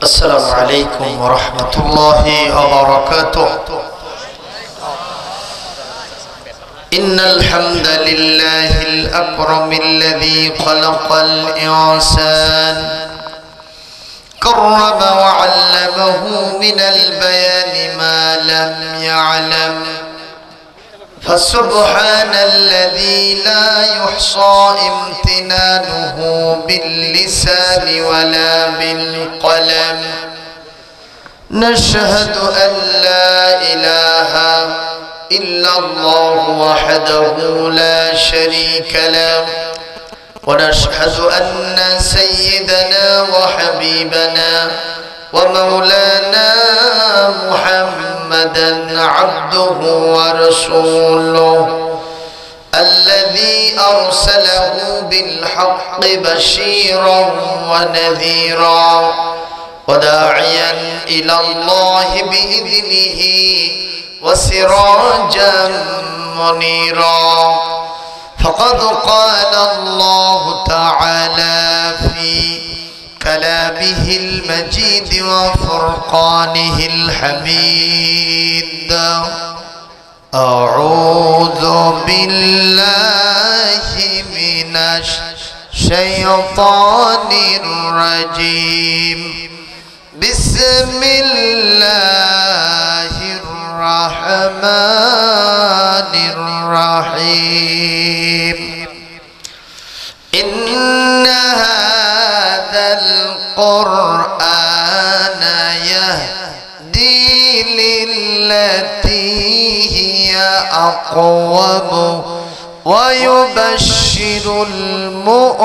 السلام عليكم ورحمة الله وبركاته. إن الحمد لله الأكرم الذي خلق الإنسان كرم وعلمه من البيان ما لم يعلم، فسبحان الذي لا يحصى امتنانه باللسان ولا بالقلم. نشهد أن لا إله إلا الله وحده لا شريك له، ونشهد أن سيدنا وحبيبنا ومولانا محمدا عبده ورسوله الذي أرسله بالحق بشيرا ونذيرا وداعيا إلى الله بإذنه وسراجا منيرا. فقد قال الله تعالى في كلامه المجيد وفرقانه الحميد: أعوذ بالله من الشيطان الرجيم. بسم الله الرحمن الرحيم. إن هذا القرآن يهدي للتي هي أقوم ويبشر المؤمنين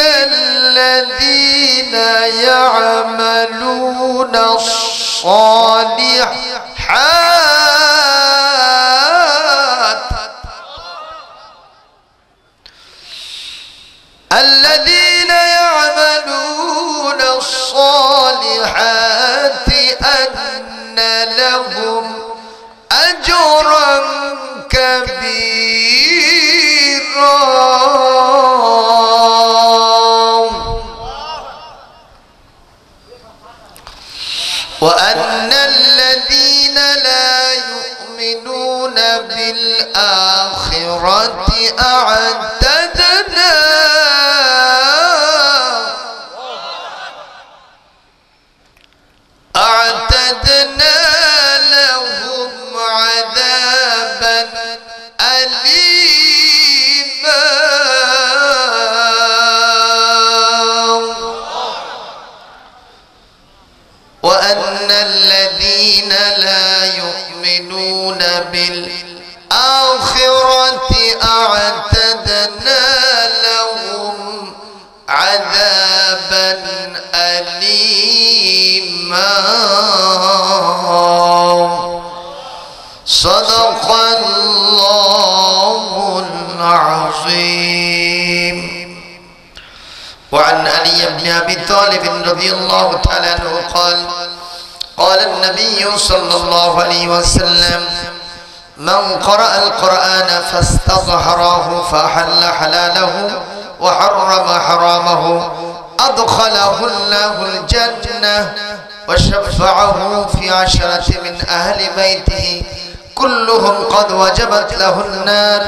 الذين يعملون الصالحات أن لهم أجرا كبيرا، وأن الذين لا يؤمنون بالآخرة أعتدنا لهم عذابا أليما. وأن الذين لا يؤمنون بالآخرة أعتدنا لهم عذابا أليما. صدق الله العظيم. وعن علي بن أبي طالب رضي الله تعالى عنه قال: قال النبي صلى الله عليه وسلم: من قرأ القرآن فاستظهره فأحل حلاله وحرم حرامه أدخله الله الجنة وشفعه في 10 من أهل بيته كلهم قد وجبت له النار،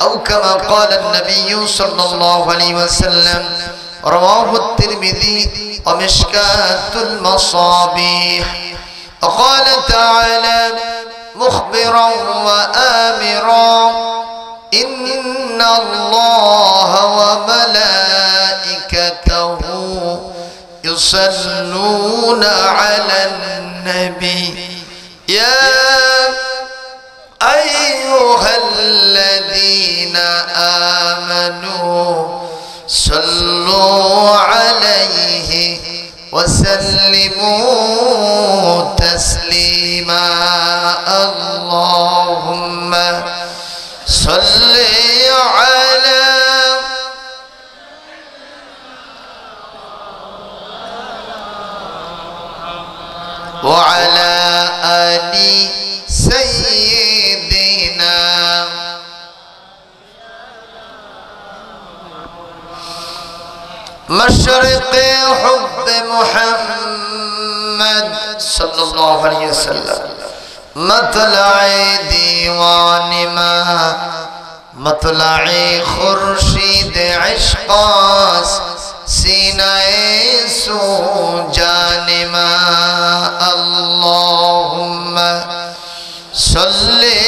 أو كما قال النبي صلى الله عليه وسلم. رواه الترمذي ومشكاة المصابيح. وقال تعالى مخبرا وآمرا: إن الله وملائكته يصلون على النبي يا أيها الذين آمنوا صلوا عليه وسلموا تسليما. اللهم صل على وعلى آل سيدنا मशरिक़ हुब्ब मुहम्मद सल्लल्लाहु अलैहि वसल्लम मतलए दीवान मा मतलए खुर्शीद इश्क़ास सीनाए सू जानिमा अल्लाहुम्मा सल्ली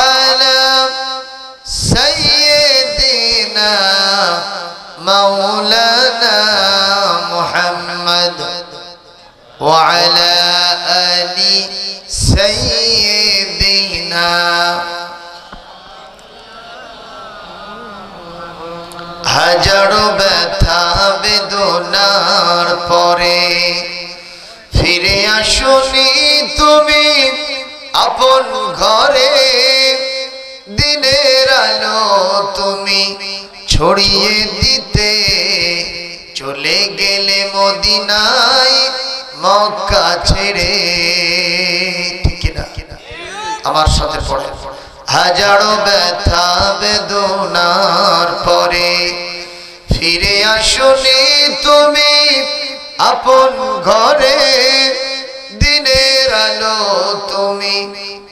अला सय्यिदिना मौलाना मुहम्मद व अला आलि सय्यिदिना। হাজারো ব্যথা বেদনার পরে ফিরে আসনি তুমি আপন ঘরে, দিনের আলো তুমি ছড়িয়ে দিতে চলে গেলে মদিনায় মক্কা ছেড়ে। ঠিক না? আমার সাথে পড়ে, হাজারো ব্যথা বেদনার পরে ফিরে আসনি তুমি আপন ঘরে, দিনের আলো তুমি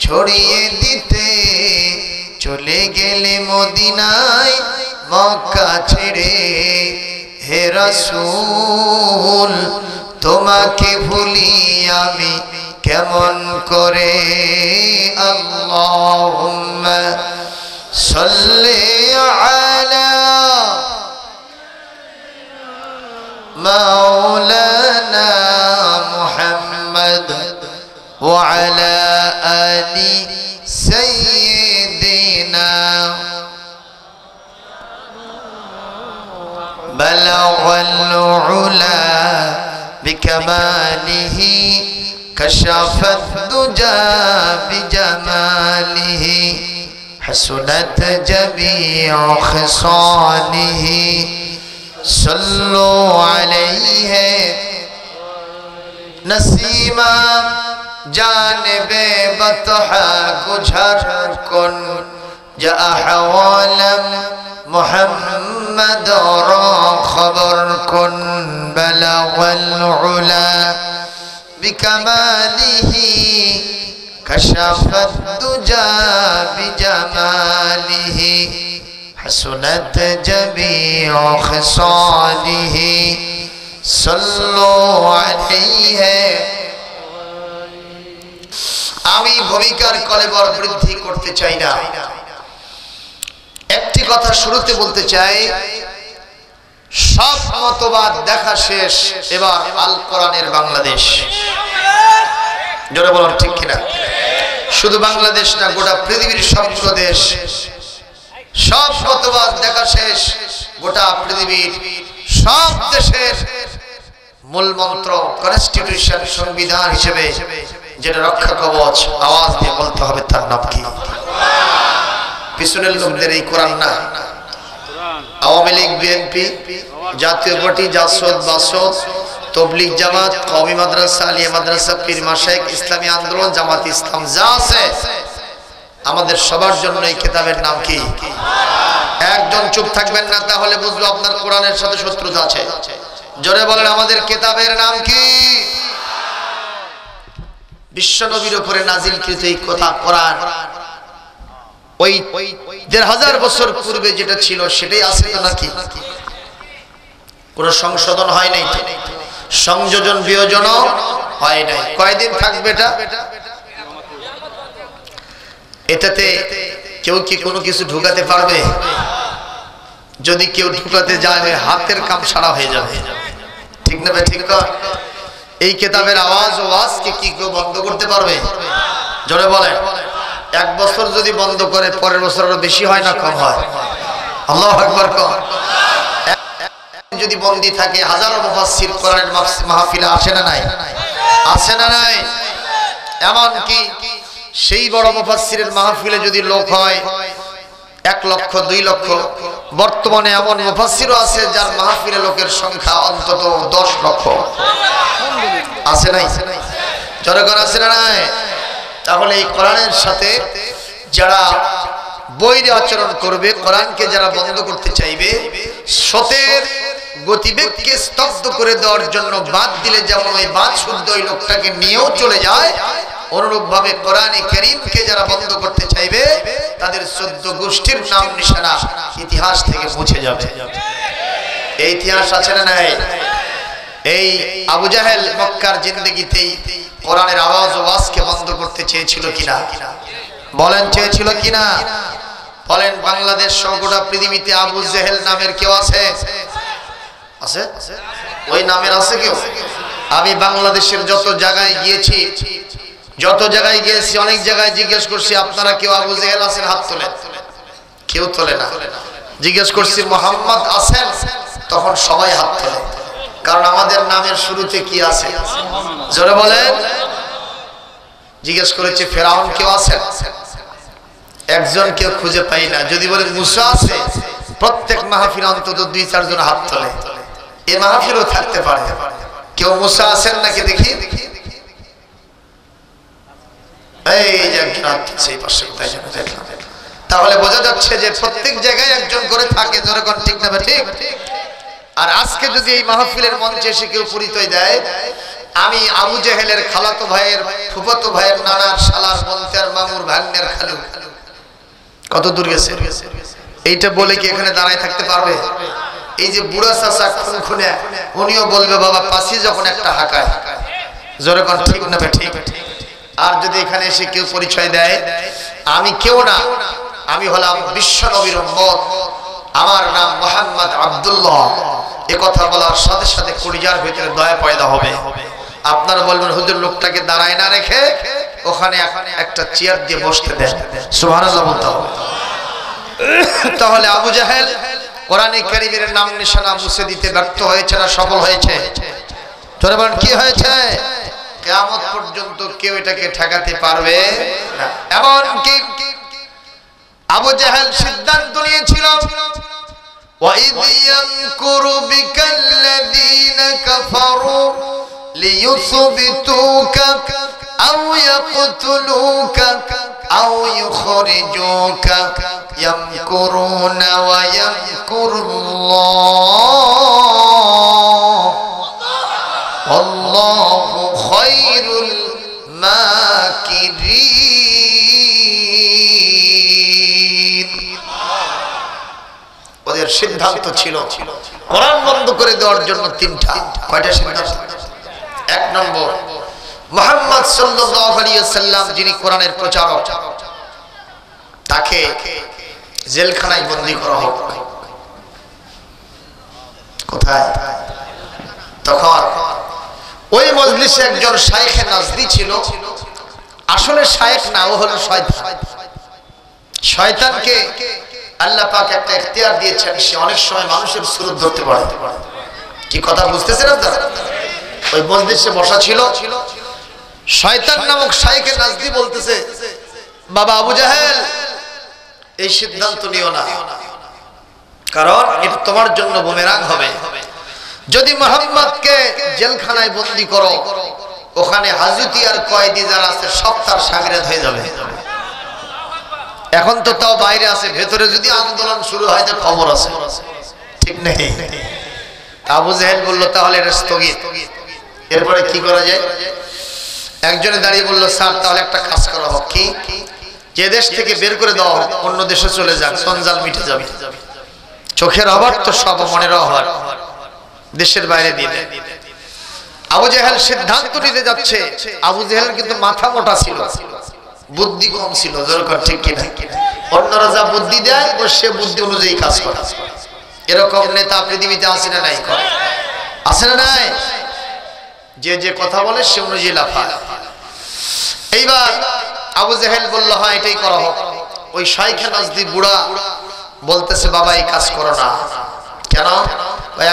ছড়িয়ে দিতে চলে গেলে মদিনায় মক্কা ছেড়ে। হে রাসূল তোমাকে ভুলি আমি কেমন করে। আল্লাহুম্মা সাল্লি আলা মাওলানা মুহাম্মদ ওয়া আলা আলি সাইয়্যিদিনা। বালাগাল উলা বিকামালিহি كشف الدجى بجماله حسنت جميع خصاله صلوا عليه نسيما جانب بطحا گجھر کن جاء حوالا محمد را خبر کن بلغ العلا بكماله كشف الدجى بجماله حسنت جميع خصاله صلوا عليه। আমি ভূমিকার কলেবর বৃদ্ধি করতে চাই না, একটি কথা শুরুতে বলতে চাই, সব মতবাদ দেখা শেষ, এবার আল কোরআনের বাংলাদেশ। জোরে বলুন ঠিক কিনা? শুধু বাংলাদেশ না, গোটা পৃথিবীর সবগুলো দেশ, সব মতবাদ দেখা শেষ। গোটা পৃথিবীর সব দেশের মূল মন্ত্র কনস্টিটিউশন, সংবিধান হিসেবে যেটা রক্ষা কবচ, আওয়াজ দিয়ে বলতে হবে তার নাম কি? পিছনের লোকদের এই কোরআন না, আওয়ামী লীগ, বিএনপি, জাতীয় পার্টি, জাসদ, বাসদ, তবলিগ জামাত, কওমি মাদ্রাসা, আলিয়া মাদ্রাসা, পীর মাশায়েখ, ইসলামী আন্দোলন, জামাত ইসলাম, যা আছে আমাদের সবার জন্য এই কিতাবের নাম কি? একজন চুপ থাকবেন না, তাহলে বুঝবো আপনার কোরআনের সাথে শত্রুতা আছে। জোরে বলেন, আমাদের কিতাবের নাম কি? বিশ্ব নবীর উপরে নাজিলকৃত এই কথা কোরআন, ওই ১,৫০০ বছর পূর্বে যেটা ছিল সেটাই আছে তো নাকি? কোনো সংশোধন হয় নাই, সংযোজন বিয়োজন হয় নাই। কয়দিন থাকবে এটা? এটাতে কেউ কি কোনো কিছু ঢুকাতে পারবে? যদি কেউ ঢুকাতে যায় হাতের কাম সারা হয়ে যাবে। ঠিক না? ঠিক না? এই কিতাবের আওয়াজ ও ওয়াজকে কি কেউ বন্ধ করতে পারবে? জোরে বলেন। এক বছর যদি বন্ধ করে, পরের বছর আরো বেশি হয় না কম হয়? আল্লাহু আকবার। কম যদি বন্দী থাকে, হাজারো মুফাসসির কোরআনের মাহফিলে আসে না নাই? আসে না নাই? এমন কি সেই বড় মুফাসসিরের মাহফিলে যদি লোক হয় 1 লক্ষ 2 লক্ষ, বর্তমানে এমন মুফাসসিরও আছে যার মাহফিলে লোকের সংখ্যা অন্তত 10 লক্ষ। আছে নাই? জনগণ আছে না নাই? তাহলে এই কোরআনের সাথে যারা বৈরী আচরণ করবে, কোরআনকে যারা বন্ধ করতে চাইবে, সতের গতিবেগকে স্তব্ধ করে দেওয়ার জন্য বাদ দিলে যেমন ওই বাদ শুদ্ধ ওই লোকটাকে নিয়েও চলে যায়, অনুরূপ ভাবে কোরআনে কারীমকে যারা বন্ধ করতে চাইবে তাদের 14 গোষ্ঠীর নাম নিশানা ইতিহাস থেকে মুছে যাবে। এই ইতিহাস আছে না নাই? এই আবু জাহেল মক্কার জিন্দেগিতেই কোরআনের আওয়াজ ও ওয়াজকে বন্ধ করতে চেয়েছিল কিনা? বলেন চেয়েছিল কিনা? বলেন বাংলাদেশ সহ গোটা পৃথিবীতে আবু জাহেল নামের কেউ আছে? আছে? ওই নামের আছে কেউ? আমি বাংলাদেশের যত জায়গায় গিয়েছি অনেক জায়গায় জিজ্ঞেস করছি আপনারা কেউ আবু জাহেল আছেন? হাত তোলেন। কেউ তোলে না। জিজ্ঞেস করছি মুহাম্মদ আছেন? তখন সবাই হাত তোলে, কারণ আমাদের নামের শুরুতে কি আছে? জোরে বলেন। জিজ্ঞেস করেছে ফেরাউন কেউ আছেন? একজন কেউ খুঁজে পাই না। যদি বলে মুসা আছে, প্রত্যেক মাহফিল অন্তত 2-4 জন হাত তোলে। এ মাহফিলও থাকতে পারে। কেউ মুসা আছেন নাকি দেখি? তাহলে বোঝা যাচ্ছে যে প্রত্যেক জায়গায় একজন করে থাকে। যেরকম ঠিক না ঠিক? আর আজকে যদি এই মাহফিলের মঞ্চে এসে কেউ পরিচয় দেয় আমি আবু জাহেলের খালাতো ভাইয়ের, ফুফাতো ভাইয়ের, নানার, শালার, বোনতার, মামুর, ভাগ্নের খালু, কত দূর গেছে এইটা বলে কি এখানে দাঁড়ায় থাকতে পারবে? এই যে বুড়া চাচা খুনখুনে, উনিও বলবে বাবা পাশি যখন একটা হাঁকায়। যেরকম ঠিক না ঠিক? আর যদি এখানে এসে কেউ পরিচয় দেয় আমি কেউ না, আমি হলাম বিশ্ব নবীর উম্মত, আমার নাম মুহাম্মদ আব্দুল্লাহ, এ কথা বলার সাথে সাথে কলিজার ভিতরে দয়া পয়দা হবে। আপনারা বলবেন হুজুর লোকটাকে দাঁড়ায় না রেখে ওখানে একটা চেয়ার দিয়ে বসতে দেন, সুবহানাল্লাহ বলতে হবে। তাহলে আবু জাহেল কোরআনে কারীমের নাম নিশানা মুছে দিতে ব্যর্থ হয়েছে না সফল হয়েছে? তোরা বলেন কি হয়েছে? কিয়ামত পর্যন্ত কেউ এটাকে ঠেকাতে পারবে না। এমনকি আবু জাহেল সিদ্ধান্ত নিয়েছিল وَإِذْ يَمْكُرُ بِكَ الَّذِينَ كَفَرُوا لِيُثْبِتُوكَ أَوْ يَقْتُلُوكَ أَوْ يُخْرِجُوكَ يَمْكُرُونَ وَيَمْكُرُ اللَّهُ وَاللَّهُ خَيْرُ الْمَاكِرِينَ। ওদের সিদ্ধান্ত ছিল কোরআন বন্ধ করে দেওয়ার জন্য 3টা। কয়টা সিদ্ধান্ত? 1 নম্বর, মুহাম্মদ সাল্লাল্লাহু আলাইহি ওয়াসাল্লাম যিনি কোরআনের প্রচারক, তাকে জেলখানায় বন্দী করা হোক। কোথায়? তখন ওই মজলিসে একজন শায়েখে নাজদি ছিল। আসলে শায়েখ না, ও হলো শয়তান। শয়তানকে আল্লাহ পাক একটা ইখতিয়ার দিয়েছেন, সে অনেক সময় মানুষের সুরত ধরতে পারে। কি কথা বুঝতেছেন আপনারা? ওই মজলিসে বসা ছিল, শয়তান নামক শায়েখে নাজদি বলতেছে বাবা আবু জাহেল এই সিদ্ধান্ত নিও না, কারণ এটা তোমার জন্য বুমেরাং হবে। যদি মুহাম্মদকে জেলখানায় বন্দী করো, ওখানে হাজতি আর কয়েদি যারা আছে সব তার শাগিরাত হয়ে যাবে। এখন তো তাও বাইরে আছে, ভেতরে যদি আন্দোলন শুরু হয় তো খবর আছে, ঠিক নেই? আবু জাহেল বলল তাহলে এটা স্থগিত। এরপরে কি করা যায়? একজনে দাঁড়িয়ে বলল স্যার তাহলে একটা কাজ করা হোক। কি? যে দেশ থেকে বের করে দেওয়া হোক, অন্য দেশে চলে যাক, সঞ্জাল মিটে যাবে। চোখের অভাব তো সব, মনের অভাব, দেশের বাইরে দিয়ে দেয়। আবু জাহেল সিদ্ধান্ত নিতে যাচ্ছে। আবু জাহেল কিন্তু মাথা মোটা ছিল, বুদ্ধি কম ছিল। দরকার ঠিক কিনা? অন্যরা যা বুদ্ধি দেয় ও সে বুদ্ধি অনুযায়ী কাজ করে। এরকম নেতা পৃথিবীতে আছে না নাই? আছে না নাই? যে যে কথা বলে সে অনুযায়ী লাফায়। এইবার আবু জাহেল বলল হ্যাঁ এটাই করা হোক। ওই শায়েখে নাজদি বুড়া বলতেছে বাবা এই কাজ করো না। কেন?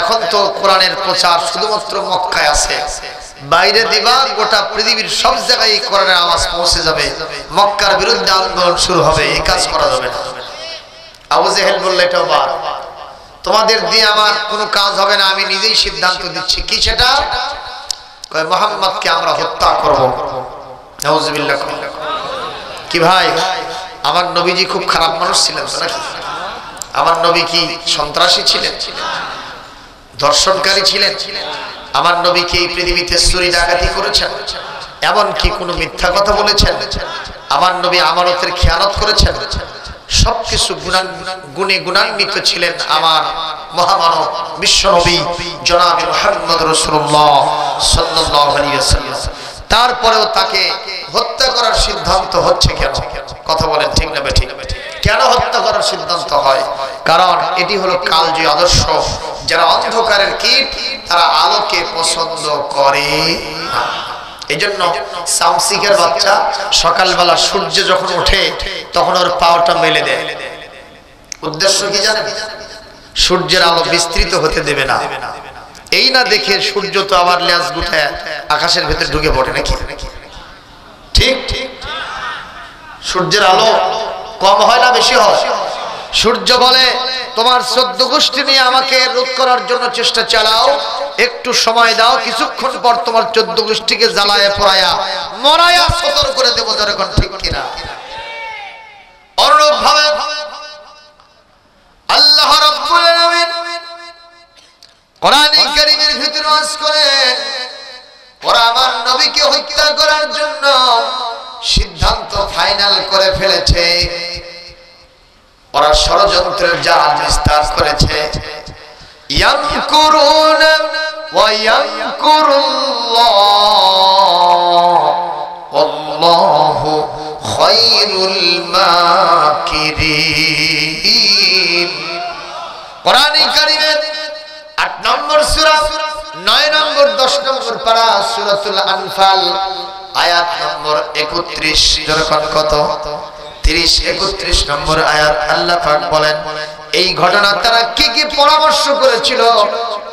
এখন তো কোরআনের প্রচার শুধুমাত্র মক্কায় আছে, বাইরে দিবা গোটা পৃথিবীর সব জায়গায় কোরআনের আওয়াজ পৌঁছে যাবে, মক্কার বিরুদ্ধে আন্দোলন শুরু হবে, এই কাজ করা যাবে না। আবু জাহেল বলল এটাও বাদ, তোমাদের দিয়ে আমার কোনো কাজ হবে না, আমি নিজেই সিদ্ধান্ত দিচ্ছি। কি সেটা? কয় মুহাম্মদকে আমরা হত্যা করব। নাউজুবিল্লাহ। কি ভাই, আমার নবীজি খুব খারাপ মানুষ ছিলেন নাকি? আমার নবী কি সন্ত্রাসী ছিলেন? ধর্ষণকারী ছিলেন। আমার নবীকে এই পৃথিবীতে চুরি ডাকাতি করেছেন, এমন কি কোনো মিথ্যা কথা বলেছেন? আমার নবী আমানতের খেয়ানত করেছেন। সবকিছু গুণে গুণান্বিত ছিলেন আমার মহামানব বিশ্বনবী জনাব মুহাম্মদ রাসূলুল্লাহ সাল্লাল্লাহু আলাইহি ওয়াসাল্লাম। তারপরেও তাকে হত্যা করার সিদ্ধান্ত হচ্ছে কেন? কথা বলেন ঠিক না বেঠিক? কেন হত্যা করার সিদ্ধান্ত হয়? কারণ এটি হলো কালজয়ী আদর্শ। যারা অন্ধকারের কীট তারা আলোকে পছন্দ করে না। এই জন্য সামসিকের বাচ্চা সকালবেলা সূর্য যখন ওঠে তখন ওর পাওয়াটা মেলে দেয়। উদ্দেশ্য কি জানেন? সূর্যের আলো বিস্তৃত হতে দেবে না। এই না দেখে সূর্য তো আবার লেজ গুটায় আকাশের ভেতরে ঢুকে পড়ে নাকি? ঠিক ঠিক। সূর্যের আলো কম হয় না বেশি হয়? সূর্য বলে তোমার 14 গোষ্ঠী নিয়ে আমাকে রোধ করার জন্য চেষ্টা চালাও, একটু সময় দাও, কিছুক্ষণ পর তোমার 14 গোষ্ঠীকে জ্বালায়া পোড়ায়া মরায়া সতর করে দেব। যখন ঠিক কিনা? অনুরূপ ভাবে আল্লাহ রাব্বুল আলামিন কোরআনে কারীমের ভিতরে ওয়াজ করেন, ওরা আমার নবীকে হত্যা করার জন্য সিদ্ধান্ত ফাইনাল করে ফেলেছে। ওরা ষড়যন্ত্রের জাল বিস্তার করেছে। ইয়ামকুরুনা ওয়া ইয়ামকুরুল্লাহ আল্লাহু খায়রুল মাকিরিন। কোরআনে কারীমের 8 নম্বর সূরা 9 নম্বর 10 নম্বর পারা সূরাতুল আনফাল আয়াত নম্বর 31 যখন কত 30-31 নম্বর আয়াত আল্লাহ পাক বলেন এই ঘটনা তারা কি কি পরামর্শ করেছিল।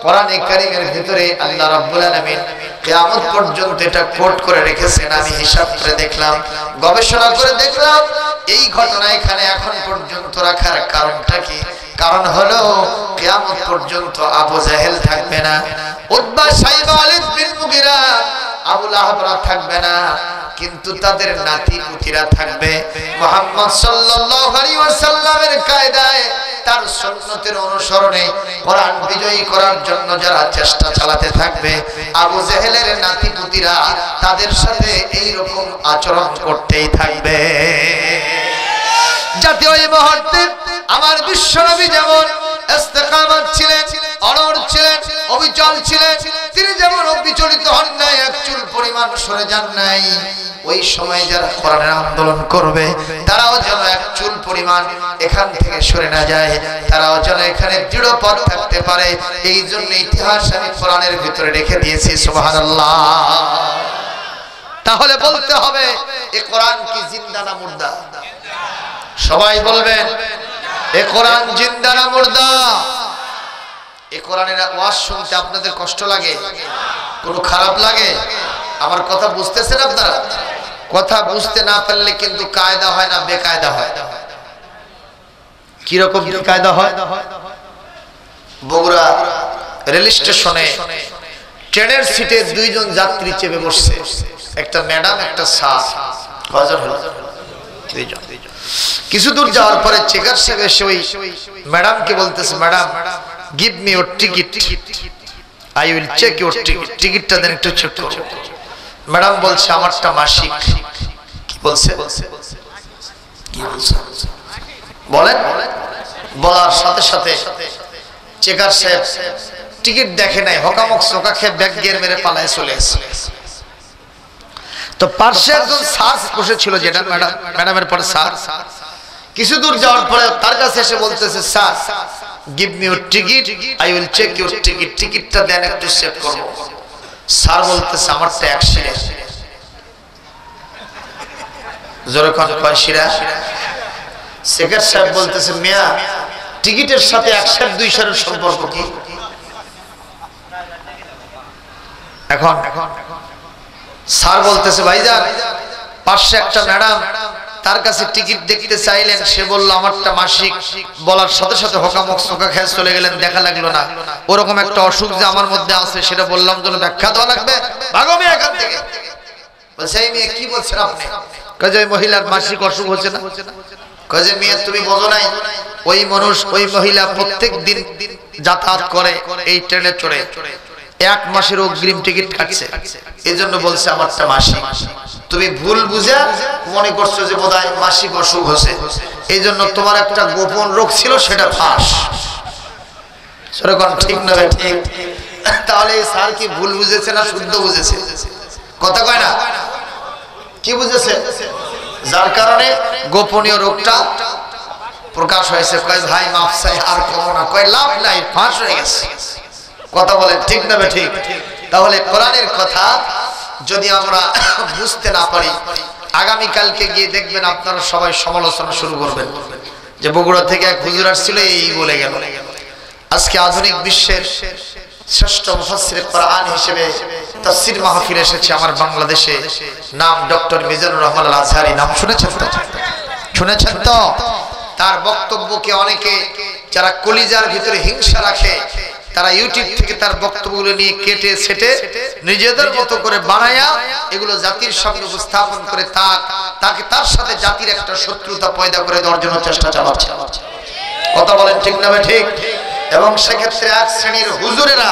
কোরআনে কারীমের ভিতরে আল্লাহ রাব্বুল আলামিন কিয়ামত পর্যন্ত এটা কোট করে রেখেছেন। আমি হিসাব করে দেখলাম, গবেষণা করে দেখলাম এই ঘটনা এখানে এখন পর্যন্ত রাখার কারণটা কি? কারণ হলো কিয়ামত পর্যন্ত আবু জাহেল থাকবে না, উতবা সাইবা ওয়ালিদ বিন মুগিরা আবু লাহাবরা থাকবে না, কিন্তু তাদের নাতি পুতিরা থাকবে। মুহাম্মদ সাল্লাল্লাহু আলাইহি ওয়াসাল্লামের কায়দায় তার সুন্নতের অনুসরণে কোরআন বিজয়ী করার জন্য যারা চেষ্টা চালাতে থাকবে, আবু জেহেলের নাতি পুতিরা তাদের সাথে এই রকম আচরণ করতেই থাকবে। যাতে ওই মুহূর্তে আমার বিশ্বনবী যেমন ইস্তেকামত ছিলেন, অনড় ছিলেন, অবিচল ছিলেন, তিনি যেমন অবিচলিত হন নাই, এক চুল পরিমাণ সরে যান নাই, ওই সময় যারা কোরআনের আন্দোলন করবে তারাও যেন এক চুল পরিমাণ এখান থেকে সরে না যায়, তারাও যেন এখানে দৃঢ় পথ থাকতে পারে। এই জন্য ইতিহাস আমি কোরআনের ভিতরে রেখে দিয়েছি। সুবহানাল্লাহ। তাহলে বলতে হবে এ কোরআন কি জিন্দা না মুর্দা? সবাই বলবেন এ কোরআন জিন্দা না মুর্দা? এ কোরআনের ওয়াজ শুনতে আপনাদের কষ্ট লাগে? কোনো খারাপ লাগে? আমার কথা বুঝতেছেন আপনারা? কথা বুঝতে না পারলে কিন্তু কায়দা হয় না, বেকায়দা হয়। কি রকম বেকায়দা হয়? বগুড়া রেল স্টেশনে ট্রেনের সিটে দুইজন যাত্রী চেপে বসছে, একটা ম্যাডাম একটা স্যার। কয়জন হলো? দুইজন। কিছু দূর যাওয়ার পরে চেকার সাহেব এসে ওই ম্যাডামকে বলতেছে, madam give me your ticket, I will check your ticket, টিকিটটা দেন একটু চেক করব। ম্যাডাম বলছে আমারটা মাসিক। কি বলছে? কি বলছে বলেন? বলার সাথে সাথে চেকার সাহেব টিকিট দেখে নাই, হকামক চোকা খেয়ে ব্যাগ গিয়ে মেরে পালায় চলে এসে। তো পাশে একজন স্যার বসেছিল, যেটা ম্যাডামের পরে স্যার। কিছু দূর যাওয়ার পরে তার কাছে এসে বলতেছে, sir give me your ticket, I will check your ticket, টিকিটটা দেন একটু চেক করব। স্যার বলতেছে আমারটা 1 শিরা। জোরে কোন কয় শিরা? চেকার সাহেব বলতেছে, মিয়া টিকিটের সাথে 1 সের 2 সেরের সম্পর্ক কি? এখন স্যার বলতেছে, ভাইজান পাশে একটা ম্যাডাম তার কাছে টিকিট দেখতে চাইলেন, সে বলল আমারটা মাসিক। বলার সাথে সাথে হকামক চোখা খেয়ে চলে গেলেন, দেখা লাগলো না। ওরকম একটা অসুখ যে আমার মধ্যে আছে সেটা বললাম, জন্য ব্যাখ্যা দেওয়া লাগবে, ভাগো মেয়ে এখান থেকে। বলছে এই মেয়ে কি বলছেন আপনি? কয় যে মহিলার মাসিক অসুখ হচ্ছে না, কয় যে মেয়ে তুমি বোঝো নাই, ওই মানুষ ওই মহিলা প্রত্যেক দিন যাতায়াত করে এই ট্রেনে চড়ে, 1 মাসের অগ্রিম টিকিট কাটছে, এই জন্য বলছে আমারটা মাসিক। তুমি ভুল বুঝা মনে করছো যে বোধহয় মাসিক অসুখ হচ্ছে, এই জন্য তোমার একটা গোপন রোগ ছিল, সেটা ফাঁস। সেরকম ঠিক না ঠিক? তাহলে এই স্যার কি ভুল বুঝেছে না শুদ্ধ বুঝেছে? কথা কয় না, কি বুঝেছে? যার কারণে গোপনীয় রোগটা প্রকাশ হয়েছে। কয় ভাই মাফ চাই, আর কম না, কয় লাভ নাই, ফাঁস হয়ে গেছে। কথা বলে ঠিক না ঠিক? তাহলে কোরআনের কথা যদি আমরা বুঝতে না পারি, আগামীকালকে গিয়ে দেখবেন আপনারা সবাই সমালোচনা শুরু করবেন যে বগুড়া থেকে এক হুজুর আসছিল এই বলে গেল। আজকে আধুনিক বিশ্বের শ্রেষ্ঠ মুফাসসিরে কোরআন হিসেবে তাফসীর মাহফিল এসেছে আমার বাংলাদেশে, নাম ডক্টর মিজানুর রহমান আল আজহারি। নাম শুনেছেন তো? শুনেছেন তো? তার বক্তব্যকে অনেকে যারা কলিজার ভিতরে হিংসা রাখে তারা ইউটিউব থেকে তার বক্তব্যগুলো নিয়ে কেটে সেটে নিজেদের মতো করে বানায়া এগুলো জাতির সামনে উপস্থাপন করে তাকে তার সাথে জাতির একটা শত্রুতা পয়দা করে দেওয়ার জন্য চেষ্টা চালাচ্ছে। কথা বলেন ঠিক না ঠিক? এবং সেক্ষেত্রে এক শ্রেণীর হুজুরেরা,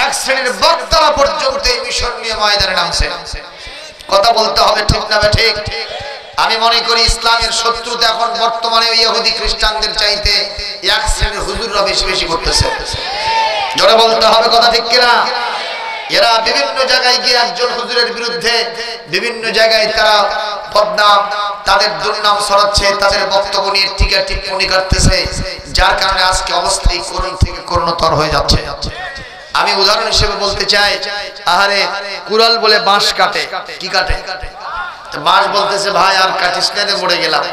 এক শ্রেণীর বক্তারা পর্যন্ত এই মিশন নিয়ে ময়দানে নামছে। কথা বলতে হবে ঠিক না ঠিক? আমি মনে করি ইসলামের শত্রুতা এখন বর্তমানে ইহুদি খ্রিস্টানদের চাইতে এক শ্রেণীর হুজুররা বেশি বেশি করতেছে। জোরে বলতে হবে, কথা ঠিক কিনা? এরা বিভিন্ন জায়গায় গিয়ে একজন হুজুরের বিরুদ্ধে বিভিন্ন জায়গায় তারা বদনাম, তাদের দুর্নাম ছড়াচ্ছে, তাদের বক্তব্য নিয়ে টিকা টিপ্পণী করতেছে, যার কারণে আজকে অবস্থায় করুণ থেকে করুণতর হয়ে যাচ্ছে। আমি উদাহরণ হিসেবে বলতে চাই, আহারে কুড়াল বলে বাঁশ কাটে, কি কাটে? বাঁশ বলতেছে ভাই আর কাটিস না, মরে গেলাম।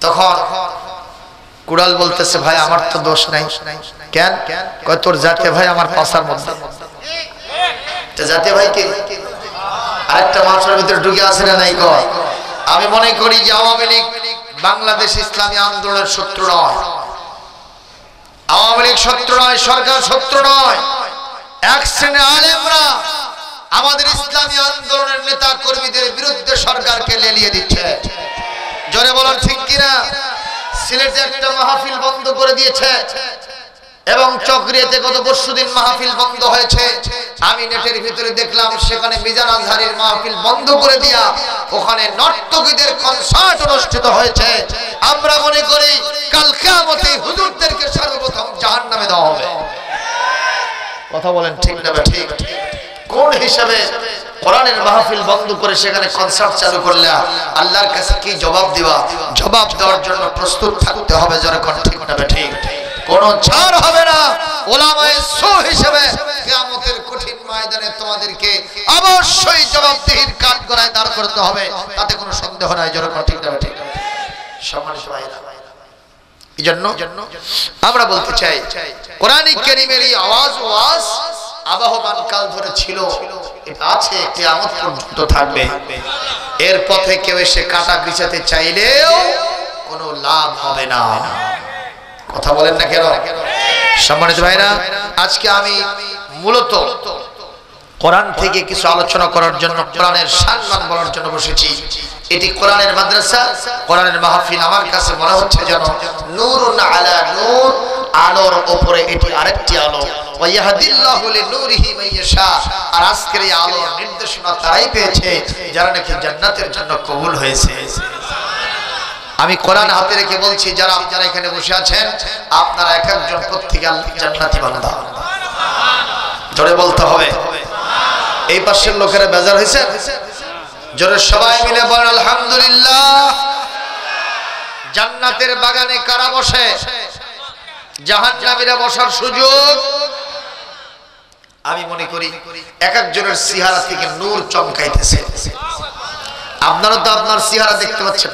তখন কুড়াল বলতেছে ভাই আমার তো দোষ নাই। কেন? কয় তোর জাতীয় ভাই আমার পাশার মধ্যে। জাতীয় ভাই কে? আরেকটা মানুষের ভিতরে ঢুকে আসে না নাই? কয় আমি মনে করি যে আওয়ামী লীগ বাংলাদেশ ইসলামী আন্দোলনের শত্রু নয়, আওয়ামী লীগ শত্রু নয়, সরকার শত্রু নয়। এক শ্রেণীর আলেমরা আমাদের ইসলামী আন্দোলনের নেতা কর্মীদের বিরুদ্ধে সরকারকে লেলিয়ে দিচ্ছে। জোরে বলুন ঠিক কিনা? সিলেটে একটা মাহফিল বন্ধ করে দিয়েছে এবং চকরিয়াতে গত পরশুদিন মাহফিল বন্ধ হয়েছে। আমি নেটের ভিতরে দেখলাম সেখানে মিজান আজহারীর মাহফিল বন্ধ করে দিয়া ওখানে নর্তকীদের কনসার্ট অনুষ্ঠিত হয়েছে। আমরা মনে করি কাল কিয়ামতে হুজুরদেরকে সর্বপ্রথম জাহান্নামে দেওয়া হবে। কথা বলেন ঠিক না ঠিক? কোন হিসাবে কোরআনের মাহফিল বন্ধ করে সেখানে কনসার্ট চালু করলে আল্লাহর কাছে কি জবাব দিবা? জবাব দেওয়ার জন্য প্রস্তুত থাকতে হবে। যারা কোন ঠিক না ঠিক, কোন ছাড় হবে না। উলামায়ে সু হিসেবে কিয়ামতের কঠিন ময়দানে তোমাদেরকে অবশ্যই জবাবদিহির কাঠগড়ায় দাঁড় করতে হবে, তাতে কোনো সন্দেহ নাই। যারা কোন ঠিক না ঠিক। সম্মানিত ভাইরা, এজন্য আমরা বলতে চাই কোরআন কারীমের এই আওয়াজ আবহমান কাল ধরে ছিল, এটা আছে, কিয়ামত পর্যন্ত থাকবে। এর পথে কেউ এসে কাটা বিছাতে চাইলেও কোনো লাভ হবে না। কথা বলেন না কেন? সম্মানিত ভাইরা, আজকে আমি মূলত কোরআন থেকে কিছু আলোচনা করার জন্য, কোরআনের সম্মান বলার জন্য বসেছি। এটি কোরআনের মাদ্রাসা, কোরআনের মাহফিল। আমার কাছে মনে হচ্ছে যেন নূরুন আলা নূর, আলোর উপরে এটি আরেকটি আলো। ওয়াহদিল্লাহু লিনূরিহি মাইয়াশা। আর আজকের এই আলোর নির্দেশনা তারাই পেয়েছে যারা নাকি জান্নাতের জন্য কবুল হয়েছে। আমি কোরআন হাতে রেখে বলছি, যারা আপনারা এখানে বসে আছেন, আপনারা এক একজন প্রত্যেকে আল্লাহর জান্নাতি বান্দা। জোরে বলতে হবে। এই পাশের লোকেরা বেজার হয়েছে? জোরে সবাই মিলে বলেন আলহামদুলিল্লাহ। জান্নাতের বাগানে কারা বসে? জাহান্নামীরা বসার সুযোগ। আমি মনে করি এক একজনের চেহারা থেকে নূর চমকাইতেছে। আপনারা তো আপনার চেহারা দেখতে পাচ্ছেন,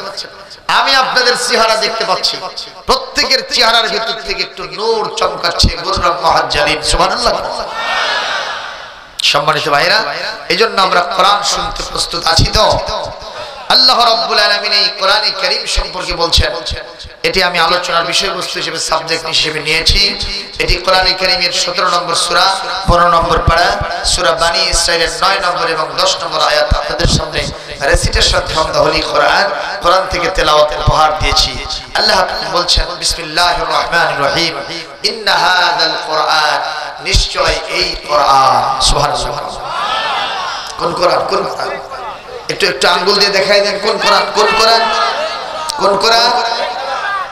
আমি আপনাদের চেহারা দেখতে পাচ্ছি। প্রত্যেকের চেহারার ভিতর থেকে একটু নূর চমকাচ্ছে। গুররাম মুহাজ্জালিন, সুবহানাল্লাহ। সম্মানিত ভাইরা, এজন্য আমরা কোরআন শুনতে প্রস্তুত আছি তো? আল্লাহ রাব্বুল আলামিন এই কোরআনে কারীম সম্পর্কে বলছেন। এটি আমি আলোচনার বিষয়বস্তু হিসেবে, সাবজেক্ট হিসেবে নিয়েছি। এটি কোরআনে কারীমের 17 নম্বর সূরা, 15 নম্বর পারা, সূরা বানী ইসরাঈলের 9 নম্বর এবং 10 নম্বর আয়াত আপনাদের সামনে রেসিটেশন ফ্রম দ্য হোলি কোরআন, কোরআন থেকে তেলাওয়াত উপহার দিয়েছি। আল্লাহ বলছেন বিসমিল্লাহির রহমানির রহিম, ইন্না হাযাল কোরআন, নিশ্চয় এই কোরআন। সুবহানাল্লাহ। কোন কোরআন? কোন কোরআন? একটু একটু আঙ্গুল দিয়ে দেখাই দেন কোন কোরআন? কোন কোরআন? কোন কোরআন?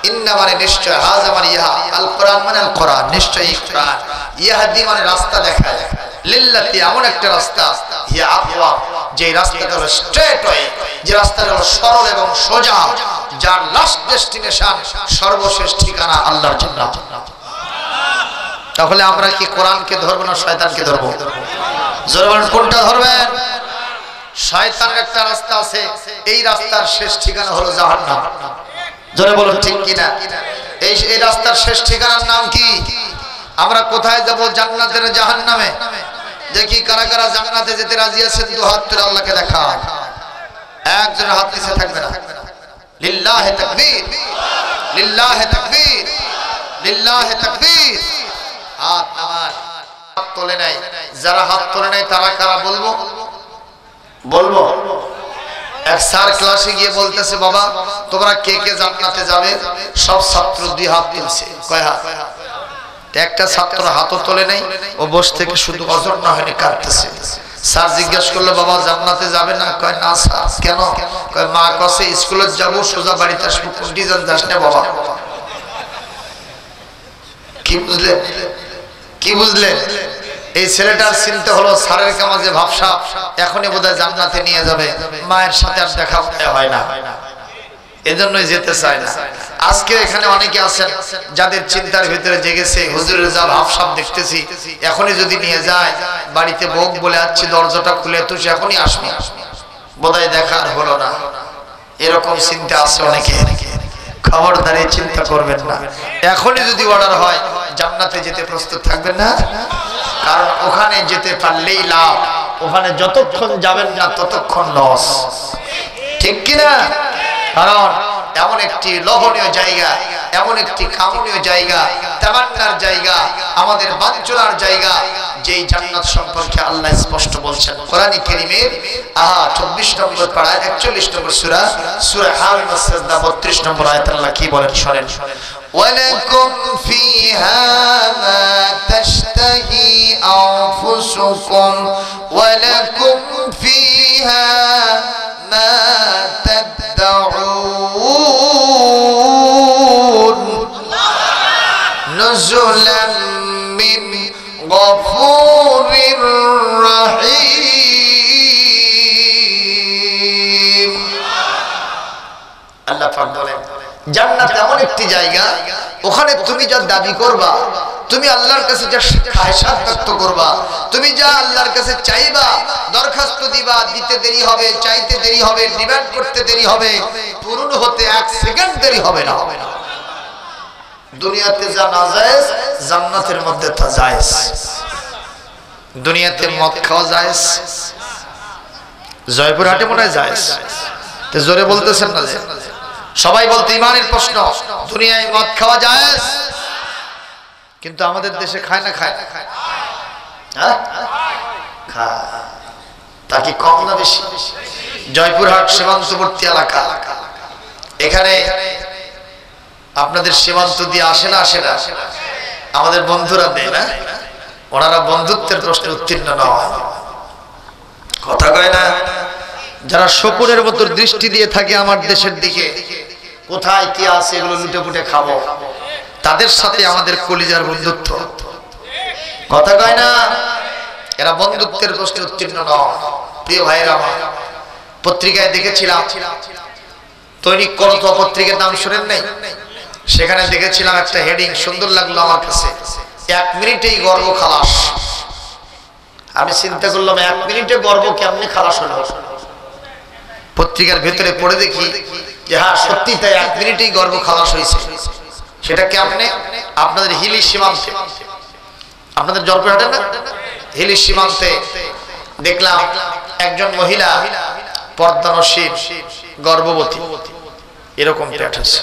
ইন্না মানে নিশ্চয়, হাযা মানে ইহা, আল কোরআন মানে আল কোরআন, নিশ্চয় এই কোরআন। ইয়াহদি মানে রাস্তা দেখায়, লিল্লাতি এমন একটা রাস্তা, ইয়া আকওয়াম যে রাস্তাটা হলো স্ট্রেট ওয়ে, যে রাস্তাটা হলো সরল এবং সোজা, যার লাস্ট ডেস্টিনেশন, সর্বশেষ ঠিকানা আল্লাহর জান্নাত। তাহলে আমরা কি কোরআনকে ধরব না শয়তানকে ধরব? জোরে বলেন কোনটা ধরবেন? শয়তানের একটা রাস্তা আছে, এই রাস্তার শেষ ঠিকানা হলো জাহান্নাম। জোরে বলুন ঠিক কিনা? এই রাস্তার শেষ ঠিকানার নাম কি? আমরা কোথায় যাব, জান্নাতে না জাহান্নামে? দেখি কারা কারা জান্নাতে যেতে রাজি আছেন, দু হাত তুলে আল্লাহকে দেখান। একজনের হাত নিচে থাকবে না। লিল্লাহি তাকবীর, লিল্লাহি তাকবীর, লিল্লাহি তাকবীর। হাত নামান, হাত তোলে নাই। যারা হাত তোলে নাই তারা কারা বলবো? বলবো। এক স্যার ক্লাসে গিয়ে বলতেছে, বাবা তোমরা কে কে জান্নাতে যাবে? সব ছাত্র দুই হাত তুলছে। কয় হাত? একটা ছাত্র হাতও তোলে নাই, ও বসে থেকে শুধু অজর না হয়নি কাঁদতেছে। স্যার জিজ্ঞেস করলো, বাবা জান্নাতে যাবে না? কয় না স্যার। কেন? কয় মা কসে স্কুলে যাবো, সোজা বাড়িতে আসবো, কোনটি যাস না বাবা। কি বুঝলেন? কি বুঝলেন? এই ছেলেটার চিন্তা হলো স্যারের কামাজে ভাবসা, এখনই বোধহয় জান্নাতে নিয়ে যাবে, মায়ের সাথে আর দেখা হয় না, এজন্যই যেতে চায় না। আজকে এখানে অনেকে আছেন যাদের চিন্তার ভিতরে জেগেছে, হুজুরের যা ভাবসাব দেখতেছি, এখনই যদি নিয়ে যায়, বাড়িতে ভোগ বলে আছি, দরজাটা খুলে তো সে এখনই আসবে, বোধহয় দেখার হলো না, এরকম চিন্তা আছে অনেকে। খবরদারি চিন্তা করবেন না, এখনই যদি অর্ডার হয় জান্নাতে যেতে প্রস্তুত থাকবেন না, কারণ ওখানে যেতে পারলেই লাভ, ওখানে যতক্ষণ যাবেন না ততক্ষণ লস। ঠিক কিনা? কারণ এমন একটি লোভনীয় জায়গা, এমন একটি কামনীয় জায়গা, তামান্নার জায়গা, আমাদের বাঞ্ছনার জায়গা, যেই জান্নাত সম্পর্কে আল্লাহ স্পষ্ট বলছেন কোরআন কারীমের 24 নম্বর পারা 41 নম্বর সূরা, সূরা হামিদ সাজদা 32 নম্বর আয়াতে আল্লাহ কি বলেন শুনেন। ওয়ালাকুম ফিহা মা তাশতাহি আনফুসুকুম ওয়ালাকুম ফিহা মা তাদউন নুজুলাম মিন গফুরির রহিম। আল্লাহ পাক বলেন জান্নাত এমন একটি জায়গা, ওখানে তুমি যা দাবি করবা, তুমি আল্লাহর কাছে যা খায়সাত ব্যক্ত করবা, তুমি যা আল্লাহর কাছে চাইবা, দরখাস্ত দিবা, দিতে দেরি হবে, চাইতে দেরি হবে, ডিমান্ড করতে দেরি হবে, পূরণ হতে 1 সেকেন্ড দেরি হবে না। দুনিয়াতে যা নাজায়েজ, জান্নাতের মধ্যে তা জায়েজ। দুনিয়াতে মদ খাওয়া জায়েজ, জয়পুরহাটে মনে হয় জায়েজ, তো জোরে বলতেছেন না? সবাই বলতে ইমানের প্রশ্ন, দুনিয়ায় মদ খাওয়া জায়েজ, কিন্তু আমাদের দেশে খায় না? খায়, হ্যাঁ খায়। তা কি কম না বেশি? জয়পুরহাট সীমান্তবর্তী এলাকা, এখানে আপনাদের সীমান্ত দিয়ে আসে না? আসে না? আমাদের বন্ধুরা দেয় না, ওনারা বন্ধুত্বের প্রশ্নে উত্তীর্ণ নয়, কথা কয় না। যারা শকুনের মতো দৃষ্টি দিয়ে থাকে আমার দেশের দিকে, কোথায় কি আছে এগুলো লুটে পুটে খাবো, তাদের সাথে আমাদের কলিজার বন্ধুত্ব, কথা কয় না। এরা বন্ধুত্বের প্রশ্নে উত্তীর্ণ নয়। প্রিয় ভাইরা আমার, পত্রিকায় দেখেছিলাম, দৈনিক করতো পত্রিকার নাম শুনেন নাই? সেখানে দেখেছিলাম একটা হেডিং, সুন্দর লাগলো আমার কাছে, 1 মিনিটেই গর্ব খালাস। আমি চিন্তা করলাম 1 মিনিটে গর্ব কেমনে খালাস হলো? পত্রিকার ভেতরে পড়ে দেখি যে হ্যাঁ সত্যি তাই, 1 মিনিটেই গর্ব খালাস হয়েছে। সেটা কেমনে? আপনাদের হিলি সীমান্তে, আপনাদের জলপাইগুড়ি না, হিলি সীমান্তে দেখলাম একজন মহিলা পর্দানসীন, গর্ভবতী, এরকম পেট আছে,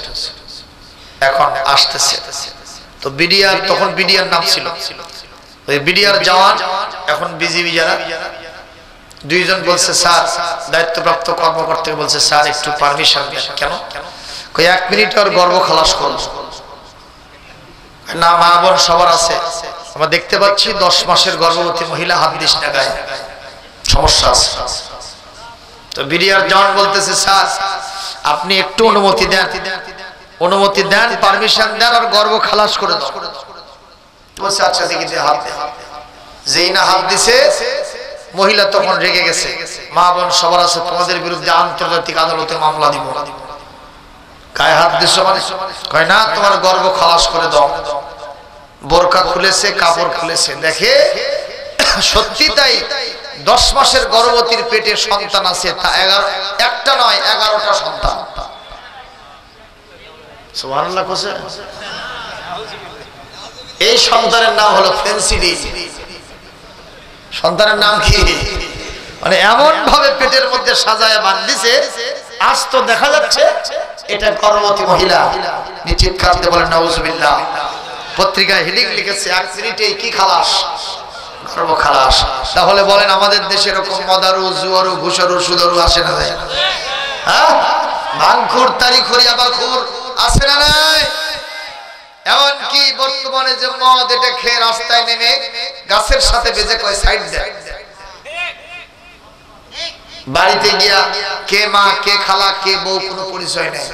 এখন আসতেছে। তো বিডিআর, তখন বিডিআর নাম ছিল, ওই বিডিআর জওয়ান, এখন বিজিবি যারা, দুইজন বলছে স্যার, দায়িত্বপ্রাপ্ত কর্মকর্তা বলছে স্যার একটু পারমিশন দেন। কেন? কই 1 মিনিট আর গর্ভ খালাস করব না, মা বোন সবার আছে। আমরা দেখতে পাচ্ছি 10 মাসের গর্ভবতী মহিলা, হাত দিস না গায়ে, সমস্যা আছে। তো বিডিআর জন বলতেছে স্যার আপনি একটু অনুমতি দেন, পারমিশন দেন আর গর্ভ খালাস করে দাও। বলছে আচ্ছা দেখি দে হাত দে। যেই না হাত দিছে মহিলা তখন রেগে গেছে, মা বোন সবার আছে, তোমাদের বিরুদ্ধে আন্তর্জাতিক আদালতে মামলা দিব। গায়ে হাত দিছো মানে? কয় না, তোমার গর্ভ খালাস করে দাও। বোরকা খুলেছে, কাপড় খুলেছে, দেখে সত্যি তাই 10 মাসের গর্ভবতীর পেটে সন্তান আছে, তা 11টা নয় 11টা সন্তান। সুবহানাল্লাহ কোসে। এই সন্তানের নাম হলো ফেন্সিডি। সন্তানের নাম কি? মানে এমন ভাবে পেটের মধ্যে সাজায় বাঁধিছে, আজ তো দেখা যাচ্ছে এটা গর্ভবতী মহিলা। নিশ্চিত কাঁদতে বলেন নাউজুবিল্লাহ। পত্রিকায় হেডিং লিখেছে 1 মিনিটেই কি খালাস, গর্ভ খালাস। তাহলে বলেন আমাদের দেশে এরকম মদারু, জুয়ারু, ঘুষারু, সুদরু আসে না যায়? হ্যাঁ, ভাঙখুর, তারিখুর, আবাখুর আছে না নাই? এমনকি বর্তমানে যে মদ, এটা খেয়ে রাস্তায় নেমে গাছের সাথে বেজে কয় সাইড দেয়। বাড়িতে গিয়া কে মা, কে খালা, কে বউ কোনো পরিচয় নেই।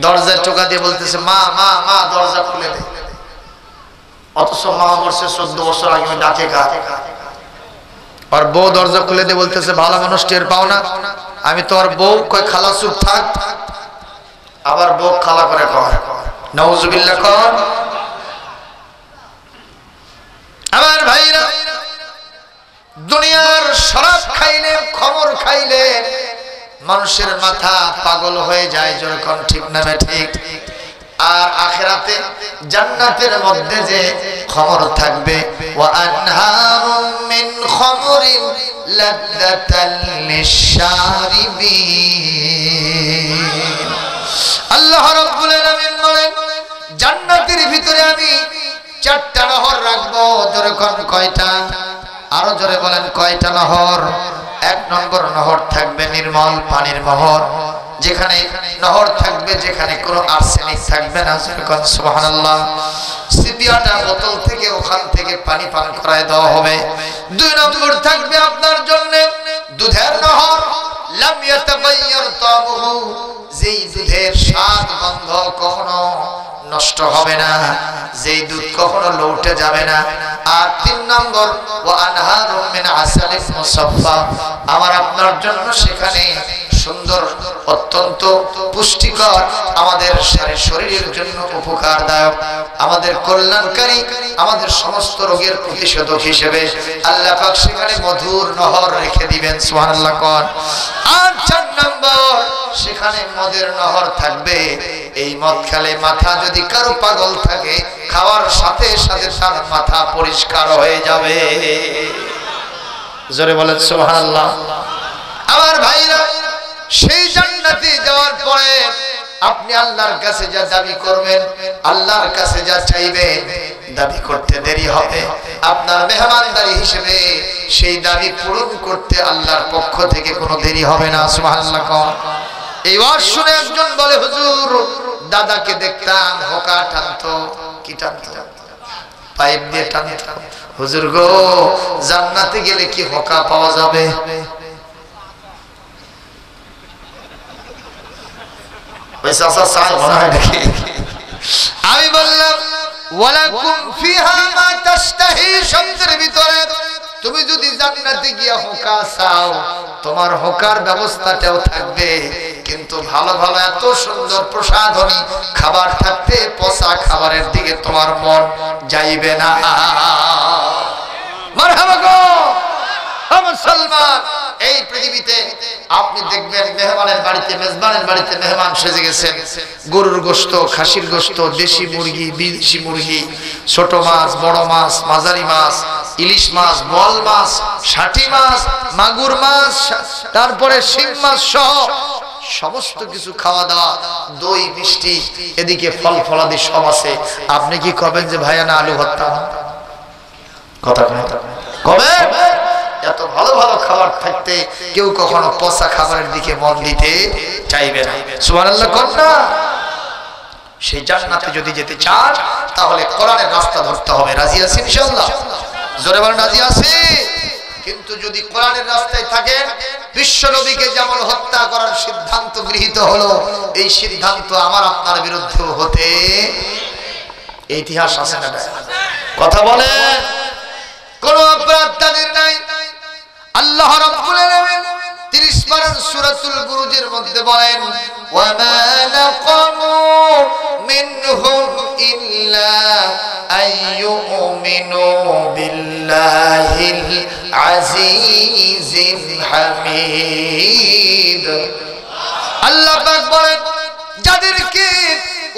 দরজায় টোকা দিয়ে বলতেছে মা মা মা, দরজা খুলে দে। অথচ মা মরছে 14 বছর আগে, ডাকে গা। আর বউ দরজা খুলে দিয়ে বলতেছে ভালো মানুষ টের পাও না, আমি তো আর বউ। কয় খালা চুপ থাক। আবার বউ খালা করে কয়, নাউজুবিল্লাহ কর। আমার ভাইরা, দুনিয়ার শরাব খাইলে, খমর খাইলে মানুষের মাথা পাগল হয়ে যায়, যেরকম ঠিক না ঠিক। আর আখিরাতে জান্নাতের মধ্যে যে খমর থাকবে, ওয়া আনহারুম মিন খমরিন লাযযাতাল লিশশারিবিন। আল্লাহ রাব্বুল আলামিন বলেন জান্নাতের ভিতরে আমি 4টা নহর রাখবো। যেরকম কয়টা? আরো জোরে বলেন কয়টা নহর? 1 নম্বর নহর থাকবে নির্মল পানির নহর, যেখানে নহর থাকবে যেখানে কোনো আর্সেনিক থাকবে না। সুবহানাল্লাহ। সিপিয়াটা বোতল থেকে ওখান থেকে পানি পান করায় দেওয়া হবে। 2 নম্বর থাকবে আপনার জন্য দুধের নহর, লাম ইয়াতাগায়্যার তা'মুহু, যেই দুধের স্বাদ গন্ধ কখনো নষ্ট হবে না, যেই দুধ কখনো লৌটে যাবে না। আর 3 নম্বর ওয়া আনহারুম মিন আসালিন মুসাফফা, আমার আপনার জন্য সেখানে সুন্দর, অত্যন্ত পুষ্টিকর, আমাদের শরীরের জন্য উপকারদায়ক, আমাদের কল্যাণকারী, আমাদের সমস্ত রোগের প্রতিষেধক হিসেবে আল্লাহ পাক সেখানে মধুর নহর রেখে দিবেন। সুবহানাল্লাহ কোন। আর 4 নম্বর সেখানে মদের নহর থাকবে। এই মদ খেলে মাথা যদি কারো পাগল থাকে, খাওয়ার সাথে সাথে তার মাথা পরিষ্কার হয়ে যাবে। জোরে বলেন সুবহানাল্লাহ। আমার ভাইরা, সেই জান্নাতে যাওয়ার পরে আপনি আল্লাহর কাছে যা দাবি করবেন, আল্লাহর কাছে যা চাইবেন, দাবি করতে দেরি হবে। আপনার মেহমানদারি হিসেবে সেই দাবি পূরণ করতে আল্লাহর পক্ষ থেকে কোনো দেরি হবে না। সুবহানাল্লাহ। এই ওয়াজ শুনে একজন বলে হুজুর, দাদাকে দেখতাম হোকা টানতো। কি টানতো? পাইপ দিয়ে টানতো। হুজুর গো, জান্নাতে গেলে কি হোকা পাওয়া যাবে? আমি বললাম ওয়ালাকুম ফিহা মা তাশতাহি, শব্দের ভিতরে তুমি যদি জান্নাতে গিয়া হোকা চাও, তোমার হোকার ব্যবস্থাটাও থাকবে, কিন্তু ভালো ভালো এত সুন্দর প্রসাধনী খাবার থাকতে পচা খাবারের দিকে তোমার মন যাইবে না। মারহাবা গো মুসলমান। এই পৃথিবীতে আপনি দেখবেন মেহমানের বাড়িতে, মেজবানের বাড়িতে মেহমান সেজে গেছেন। গরুর গোশত, খাসির গোশত, দেশি মুরগি, বিদেশি মুরগি, ছোট মাছ, বড় মাছ, মাঝারি মাছ, ইলিশ মাছ, বোয়াল মাছ, ষাটি মাছ, মাগুর মাছ, তারপরে শিং মাছ সহ সমস্ত কিছু খাওয়া দাওয়া, দই মিষ্টি, এদিকে ফল ফলাদি সব আছে। আপনি কি কবেন যে ভাইয়া না আলু ভর্তা? কথা কবে? এত ভালো ভালো খাবার থাকতে কেউ কখনো পচা খাবারের দিকে মন দিতে চাইবে না। সুবহানাল্লাহ কোন না? সেই জান্নাতে যদি যেতে চান তাহলে কোরআনের রাস্তা ধরতে হবে। রাজি আছেন ইনশাআল্লাহ? জোরে বলেন রাজি আছি। কিন্তু যদি কোরআনের রাস্তায় থাকেন, বিশ্ব নবীকে যেমন হত্যা করার সিদ্ধান্ত গৃহীত হলো, এই সিদ্ধান্ত আমার আপনার বিরুদ্ধেও হতে ইতিহাস আছে না? কথা বলে কোন অপরাধ তাদের নাই। আল্লাহ রাব্বুল আলামিন 30 পারা সূরাতুল বুরুজের মধ্যে বলেন, ওয়া মা নাকামু মিনহুম ইল্লা আইয়ুমিনু বিল্লাহিল আজিজিল হামিদ। আল্লাহ পাক বলেন, যাদেরকে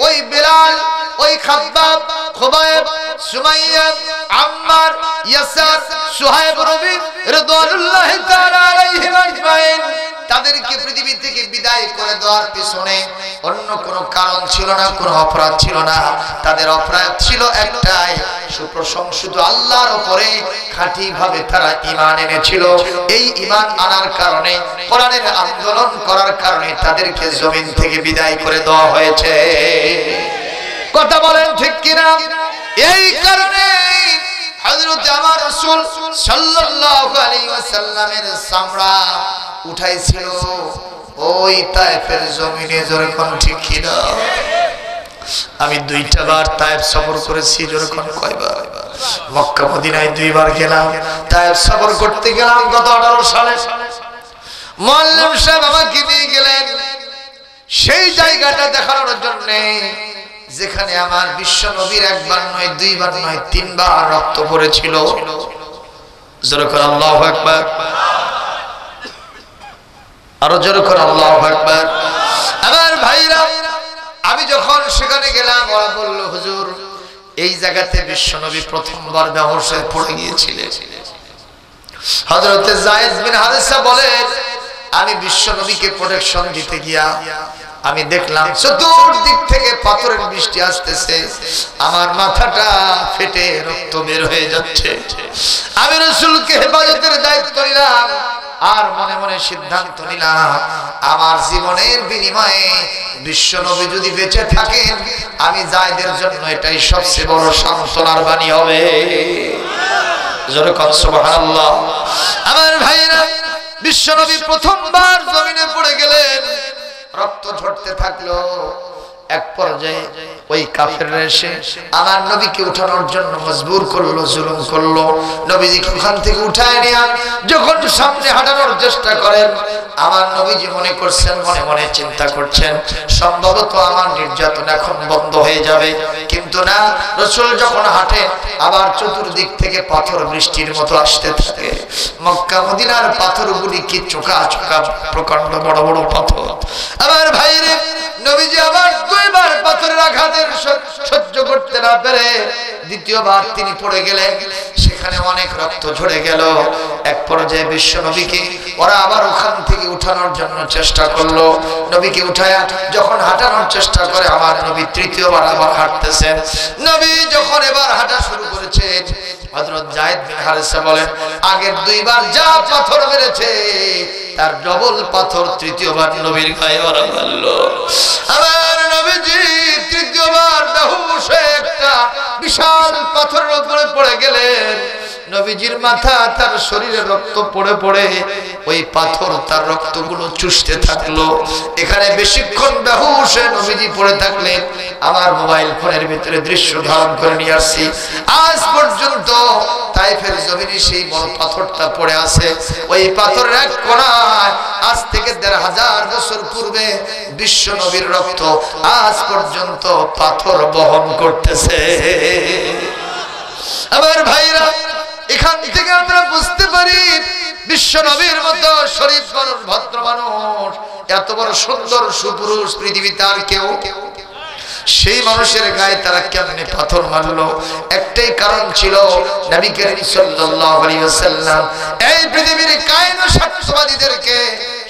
ওই বিলাল, ওই খাব্বাব, খুবাইব, সুমাইয়া, আম্মার, ইয়াসার, সুহাইব রবি রাদিয়াল্লাহু তাআলা আলাইহিম আজমাইন, তাদেরকে পৃথিবী থেকে বিদায় করে দেওয়ার পিছনে অন্য কোনো কারণ ছিল না, কোনো অপরাধ ছিল না। তাদের অপরাধ ছিল একটাই, সুপ্রশংসিত আল্লাহর উপরে খাঁটি ভাবে তারা ঈমান এনেছিল। এই ঈমান আনার কারণে, কোরআনের আন্দোলন করার কারণে তাদেরকে জমিন থেকে বিদায় করে দেওয়া হয়েছে। কথা বলেন ঠিক কিনা? এই কারণে হযরত আমার রাসূল সাল্লাল্লাহু আলাইহি ওয়াসাল্লামের চামড়া উঠাইছিল ওই তায়েফের জমিনে। যখন ঠিক কিনা? আমি 2টা বার তায়েফ সফর করেছি। যখন কয়বার? মক্কা মদিনায় 2 বার গেলাম, তায়েফ সফর করতে গেলাম গত 18 সালে। মুআল্লিম সাহেব আমাকে নিয়ে গেলেন সেই জায়গাটা দেখানোর জন্য যেখানে আমার বিশ্ব নবীর 1 বার নয়, 2 বার নয়, 3 বার রক্ত পড়েছিল। জোরে করে আল্লাহু আকবার। আরো জোরে করে আল্লাহু আকবার। আমার ভাইরা, আমি যখন সেখানে গেলাম, ওরা বলল, হুজুর এই জায়গাতে বিশ্ব নবী প্রথমবার বেহুশ পড়ে গিয়েছিলেন। হযরত যায়েদ বিন হারেসা বলেন, আমি বিশ্ব নবীকে প্রোটেকশন দিতে গিয়া আমি দেখলাম চতুর্দিক থেকে পাথরের বৃষ্টি আসতেছে, আমার মাথাটা ফেটে রক্ত বের হয়ে যাচ্ছে। আমি রাসূলকে হেফাজতের দায়িত্ব নিলাম আর মনে মনে সিদ্ধান্ত নিলাম, আমার জীবনের বিনিময়ে বিশ্ব নবী যদি বেঁচে থাকেন, আমি যায়েদের জন্য এটাই সবচেয়ে বড় সান্ত্বনার বাণী হবে। জোরে কর সুবহানাল্লাহ। আমার ভাইরা, বিশ্ব নবী প্রথমবার জমিনে পড়ে গেলেন, রক্ত ঝরতে থাকলো। এক পর্যায়ে ওই কাফেররা এসে আমার নবীকে উঠানোর জন্য মজবুর করলো, জুলুম করলো। নবীজিকে ওখান থেকে উঠায় নিয়ে যখন সামনে হাঁটানোর চেষ্টা করেন, আমার নবীজি মনে করছেন, মনে মনে চিন্তা করছেন, সম্ভবত আমার নির্যাতন এখন বন্ধ হয়ে যাবে। কিন্তু না, রাসূল যখন হাঁটে আবার চতুর্দিক থেকে পাথর বৃষ্টির মতো আসতে থাকে। মক্কা মদিনার পাথরগুলি কি চোখা চোখা প্রকাণ্ড বড় বড় পাথর। আমার ভাইরে, নবীজি আবার 2 বার পাথরের আঘাতের সহ্য করতে না পেরে দ্বিতীয়বার তিনি পড়ে গেলেন। সেখানে অনেক রক্ত ঝরে গেল। এক পর্যায়ে বিশ্ব নবীকে ওরা আবার ওখান থেকে উঠানোর জন্য চেষ্টা করলো। নবীকে উঠায়া যখন হাঁটানোর চেষ্টা করে, আমার নবী তৃতীয়বার আবার হাঁটতেছেন। নবী যখন এবার হাঁটা শুরু করেছেন, হযরত যায়েদ বিন হারেসা বলেন, আগের 2 বার যা পাথর মেরেছে তার ডবল পাথর তৃতীয়বার নবীর গায়ে ওরা মারল। আমার নবীজি তৃতীয়বার বেহুশ হয়ে একটা বিশাল পাথরের উপরে পড়ে গেলেন। নবীজির মাথা, তার শরীরে রক্ত পড়ে পড়ে ওই পাথর তার রক্তগুলো চুষতে থাকলো। এখানে বেশিক্ষণ বেহুশ হয়ে নবীজি পড়ে থাকলেন। আমার মোবাইল ফোনের ভিতরে দৃশ্য ধারণ করে নিয়ে আসছি। আজ পর্যন্ত তায়েফের জমিনে সেই বড় পাথরটা পড়ে আছে। ওই পাথরের এক কোণায় আজ থেকে 1500 বছর পূর্বে বিশ্ব নবীর রক্ত আজ পর্যন্ত পাথর বহন করতেছে। আমার ভাইরা, এখান থেকে আমরা বুঝতে পারি বিশ্ব নবীর মতো শরীফ মানুষ, ভদ্র মানুষ, এত বড় সুন্দর সুপুরুষ পৃথিবীতে আর কেউ। সেই মানুষের গায়ে তারা কেমনে পাথর মারলো? একটাই কারণ ছিল, নবী করিম সাল্লাল্লাহু আলাইহি ওয়াসাল্লাম এই পৃথিবীর কায়না স্বার্থবাদীদেরকে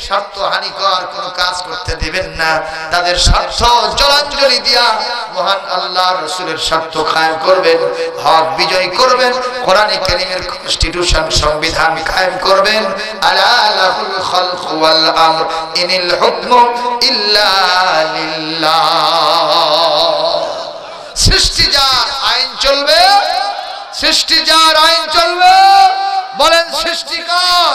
স্বার্থ হানিকর কোন কাজ করতে দিবেন না। তাদের স্বার্থ জলাঞ্জলি দিয়া মহান আল্লাহ রাসূলের স্বার্থ কায়েম করবেন, হক বিজয় করবেন, কোরআনে কারীমের কনস্টিটিউশন সংবিধান কায়েম করবেন। আলা লাহুল খালকু ওয়াল আমর ইনিল হুকমু ইল্লা লিল্লাহ। সৃষ্টি যার আইন চলবে, সৃষ্টি যার আইন চলবে। বলেন সৃষ্টিকার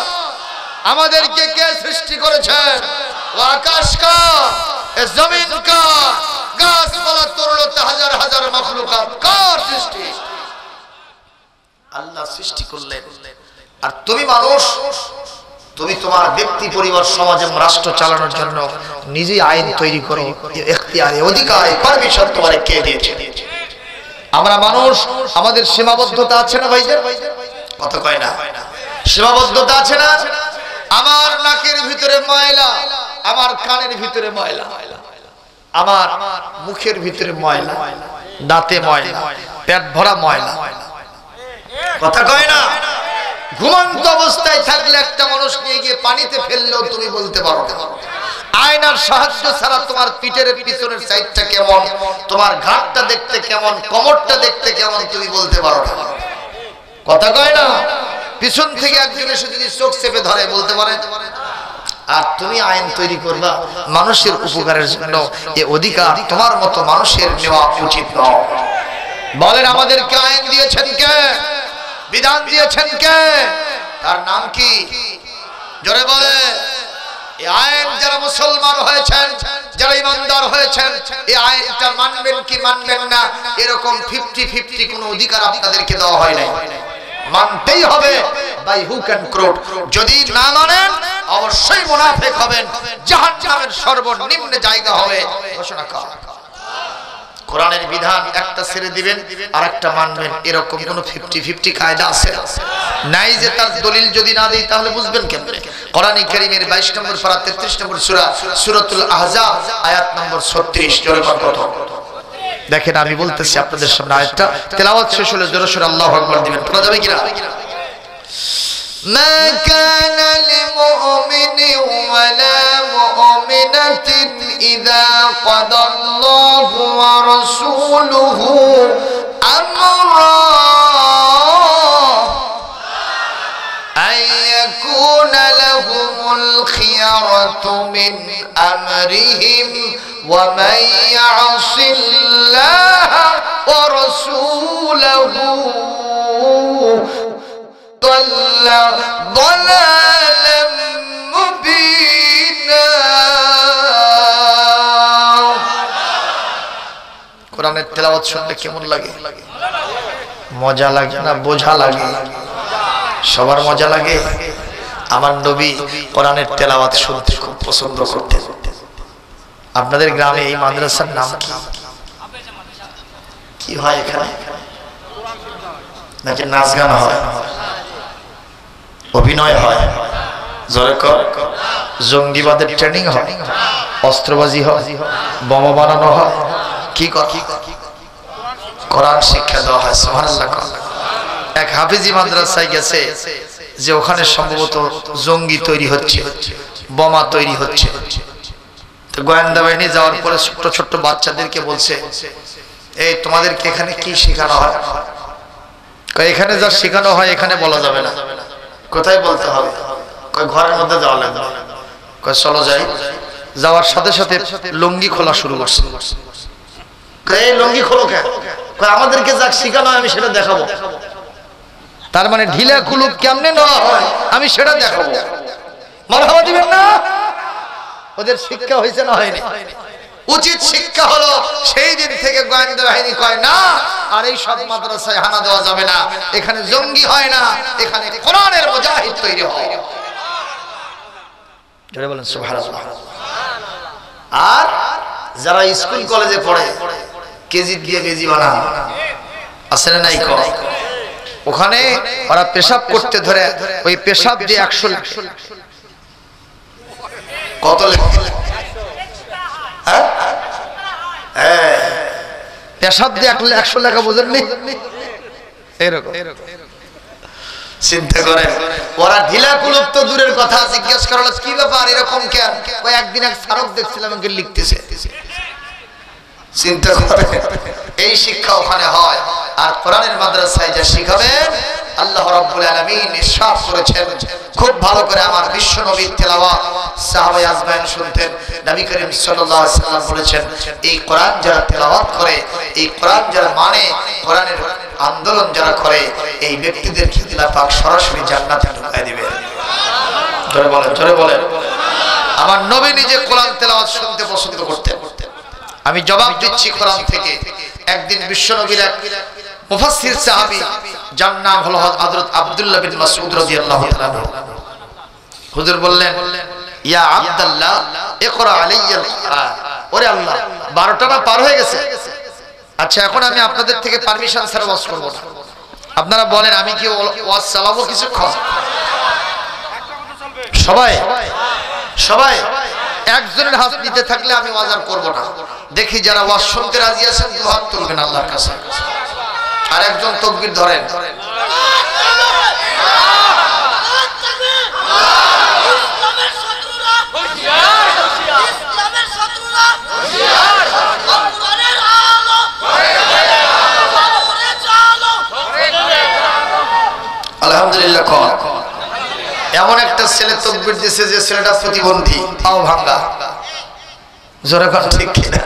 আমাদেরকে কে সৃষ্টি করেছেন? ও আকাশ কার, এ জমিন কার, গাছপালা তরুলতা হাজার হাজার মাখলুকাত কার সৃষ্টি? আল্লাহ সৃষ্টি করলেন। আর তুমি মানুষ, তুমি তোমার ব্যক্তি পরিবার সমাজ এবং রাষ্ট্র চালানোর জন্য নিজেই আইন তৈরি করো। এখতিয়ারে অধিকার পারমিশন তোমার কে দিয়েছে? আমরা মানুষ, আমাদের সীমাবদ্ধতা আছে না ভাইজান? কথা কয় না? সীমাবদ্ধতা আছে না? আমার নাকের ভিতরে ময়লা, আমার কানের ভিতরে ময়লা, আমার মুখের ভিতরে ময়লা, দাঁতে ময়লা, পেট ভরা ময়লা। কথা কয় না? ঘুমন্ত অবস্থায় থাকলে একটা মানুষ নিয়ে গিয়ে পানিতে ফেললেও তুমি বলতে পারো আয়নার সাহায্য ছাড়া তোমার পিঠের পিছনের সাইডটা কেমন, তোমার ঘাটটা দেখতে কেমন, কোমরটা দেখতে কেমন তুমি বলতে পারো না। কথা কয় না? পিছন থেকে একজন এসে যদি চোখ চেপে ধরে বলতে পারে। আর তুমি আইন তৈরি করবা মানুষের উপকারের জন্য, এ অধিকার তোমার মতো মানুষের নেওয়া উচিত নয়। বলেন আমাদেরকে আইন দিয়েছেন কে? বিধান দিয়েছেন কে? তার নাম কি? জোরে বলে। এই আইন যারা মুসলমান হয়েছেন, যারা ইমানদার হয়েছেন, এই আইনটা মানবেন কি মানবেন না, এরকম 50-50 কোনো অধিকার আপনাদেরকে দেওয়া হয় নাই। মানতেই হবে বাই হুক এন্ড ক্রুক। যদি না মানেন অবশ্যই মুনাফিক হবেন, জাহান্নামের সর্বনিম্ন জায়গা হবে ঘোষণা করা। কোরআনের বিধান একটা ছেড়ে দিবেন আর একটা মানবেন, এরকম কোনো 50-50 কায়দা আছে নাই যে তার দলিল যদি না দেই তাহলে বুঝবেন কেমনে? কোরআনে কারীমের 22 নম্বর পারা 33 নম্বর সূরা সূরাতুল আহজাব আয়াত নম্বর 36 জোরে কত? দেখেন আমি বলতেছি আপনাদের সামনে, আয়াতটা তেলাওয়াত শেষ হলে জোরে সোরে আল্লাহু আকবার দিবেন। শোনা যাবে কিনা? মা কানা লিমুমিনিন ওয়ালা মুমিনাতিন ইযা কাদাল্লাহু ওয়া রাসূলুহু আমরা আইয়াকুনা লাহুমুল খিয়ারাতু মিন আমরিহিম ومن يعص الله ورسوله ضل ضلالا مبينا। কোরআনের তেলাওয়াত শুনতে কেমন লাগে? মজা লাগে না বোঝা লাগে? সবার মজা লাগে। আমার নবী কোরআনের তেলাওয়াত শুনতে খুব পছন্দ করতেন। আপনাদের গ্রামে এই মাদ্রাসার নাম কি? কি হয় এখানে? নাকি নাচ গান হয়, অভিনয় হয়, জোরে কর, জঙ্গিবাদের ট্রেনিং হয়, অস্ত্রবাজি হয়, বোমা বানানো হয়, কি কোরআন শিক্ষা দেওয়া হয়। সুবহানাল্লাহ। এক হাফিজি মাদ্রাসায় গেছে যে ওখানে সম্ভবত জঙ্গি তৈরি হচ্ছে, বোমা তৈরি হচ্ছে। গোয়েন্দা বাহিনী যাওয়ার পরে ছোট্ট ছোট্ট বাচ্চাদেরকে বলছে, এই তোমাদেরকে এখানে কি শেখানো হয়? এখানে যা শেখানো হয় এখানে বলা যাবে না। কোথায় বলতে হবে? ঘরের মধ্যে যাওয়া লাগবে। চলো যাই। যাওয়ার সাথে সাথে লুঙ্গি খোলা শুরু করছে। এই লুঙ্গি খোলো কেন? আমাদেরকে যা শেখানো হয় আমি সেটা দেখাবো। তার মানে ঢিলা খুলুক কেমনে নেওয়া হয় আমি সেটা দেখাবো। মারহাবা দিবেন না? ওদের শিক্ষা হয়েছে না হয়নি? উচিত শিক্ষা হলো সেই দিন থেকে গোয়েন্দা বাহিনী কয় না আর এই সব মাদ্রাসায় হানা দেওয়া যাবে না, এখানে জঙ্গি হয় না, এখানে কোরআনের মুজাহিদ তৈরি হয়। জোরে বলেন সুবহানাল্লাহ। আর যারা স্কুল কলেজে পড়ে কেজি দিয়ে কেজি বানা আছে না নাই? ওখানে ওরা পেশাব করতে ধরে ওই পেশাব দিয়ে 100 কত লেখে? পেশাব দিয়ে 100 লেখা বোঝেননি? এরকম চিন্তা করেন। ওরা ঢিলা কুলুপ তো দূরের কথা, জিজ্ঞেস করলো কি ব্যাপার এরকম কেন? একদিন এক স্মারক দেখছিলাম লিখতেছে চিন্তা করে এই শিক্ষা ওখানে হয়। আর কোরআনের মাদ্রাসায় যা শিখাবেন আল্লাহ রাব্বুল আলামিন ইরশাদ করেছেন, খুব ভালো করে আমার বিশ্ব নবীর তেলাওয়াত সাহাবায়ে আজমাইন শুনতেন। নবী করিম সাল্লাল্লাহু আলাইহি ওয়াসাল্লাম বলেছেন, এই কোরআন যারা তেলাওয়াত করে, এই কোরআন যারা মানে, কোরআনের আন্দোলন যারা করে, এই ব্যক্তিদেরকে আল্লাহ পাক সরাসরি জান্নাতে ঢুকায় দিবেন। জোরে বলেন, জোরে বলেন। আমার নবী নিজে কোরআন তেলাওয়াত শুনতে পছন্দ করতেন। আমি জবাব দিচ্ছি কোরআন থেকে। একদিন বিশ্ব নবীর এক মুফাসসির সাহাবী, যার নাম হলো হযরত আব্দুল্লাহ বিন মাসউদ রাদিয়াল্লাহু তাআলা, হুজুর বললেন, ইয়া আব্দুল্লাহ ইকরা আলাইয়াল কুরআন। ওরে আল্লাহ, 12টা না পার হয়ে গেছে। আচ্ছা, এখন আমি আপনাদের থেকে পারমিশন ছাড়া ওয়াজ করব না। আপনারা বলেন, আমি কি ওয়াজ চালাবো কিছুক্ষণ? সবাই সবাই একজনের হাত নিতে থাকলে আমি ওয়াজ আর করব না। দেখি যারা ওয়াজ শুনতে রাজি আছেন দুই হাত তুলবেন আল্লাহর কাছে। আর একজন তাকবীর ধরেন। আলহামদুলিল্লাহ। এমন একটা ছেলে তাকবীর দিয়েছে যে ছেলেটা প্রতিবন্ধী, পাও ভাঙা। জোরে কথা ঠিক কিনা?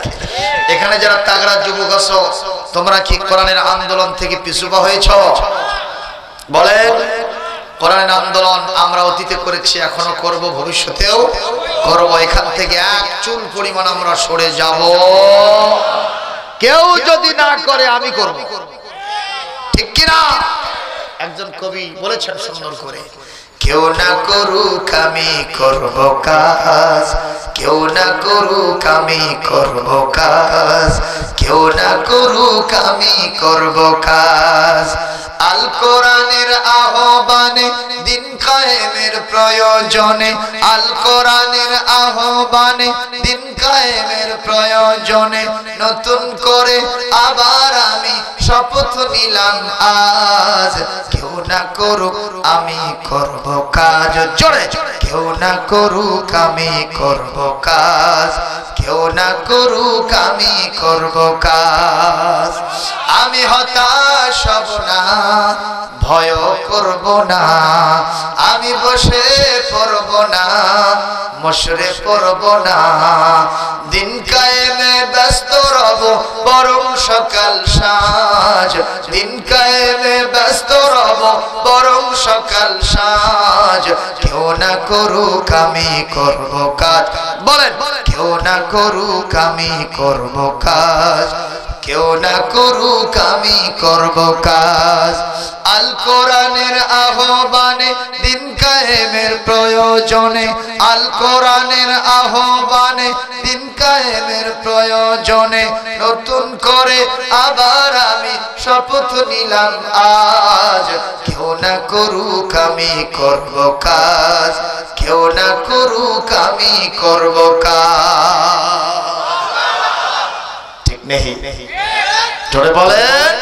এখানে যারা তাগড়া যুবক আছো, তোমরা কি কোরআনের আন্দোলন থেকে পিছুপা হয়েছো? বলেন, কোরআনের আন্দোলন আমরা অতীতে করেছি, এখনো করব, ভবিষ্যতেও করব। এখান থেকে এক চুল পরিমাণ আমরা সরে যাব। কেউ যদি না করে আমি করব, ঠিক কিনা? একজন কবি বলেছেন সুন্দর করে, কেউ না করুক আমি করব কাজ, কেউ না করুক আমি করব কাজ, কেউ না করুক আমি করব কাজ। আল কোরআনের আহ্বানে দিন কায়েমের প্রয়োজনে, আল কোরআনের আহ্বানে দিন কায়েমের প্রয়োজনে নতুন করে আবার আমি শপথ নিলাম আজ। কেউ না করুক আমি করব কাজ, জোরে, কেউ না করুক আমি করব কাজ, কেউ না করুক আমি করব কাজ। আমি হতাশ হব না, ভয় করব না, আমি বসে পড়ব না, মশরে পড়ব না। দিন কায়েমে ব্যস্ত রব বরং সকাল সাঁঝ, দিন কায়েমে ব্যস্ত রব বরং সকাল সাঁঝ। কেউ না করুক আমি করব কাজ। বলেন, কেউ না করুক আমি করব কাজ, কেউ না করুক আমি করব কাজ। আল কোরআনের আহ্বানে দিন কায়েমের প্রয়োজনে, আল কোরআনের আহ্বানে দিন কায়েমের প্রয়োজনে নতুন করে আবার আমি শপথ নিলাম আজ। কেউ না করুক আমি করব কাজ, কেউ না করুক আমি করব কাজ। ঠিক নেই? জোরে বলেন।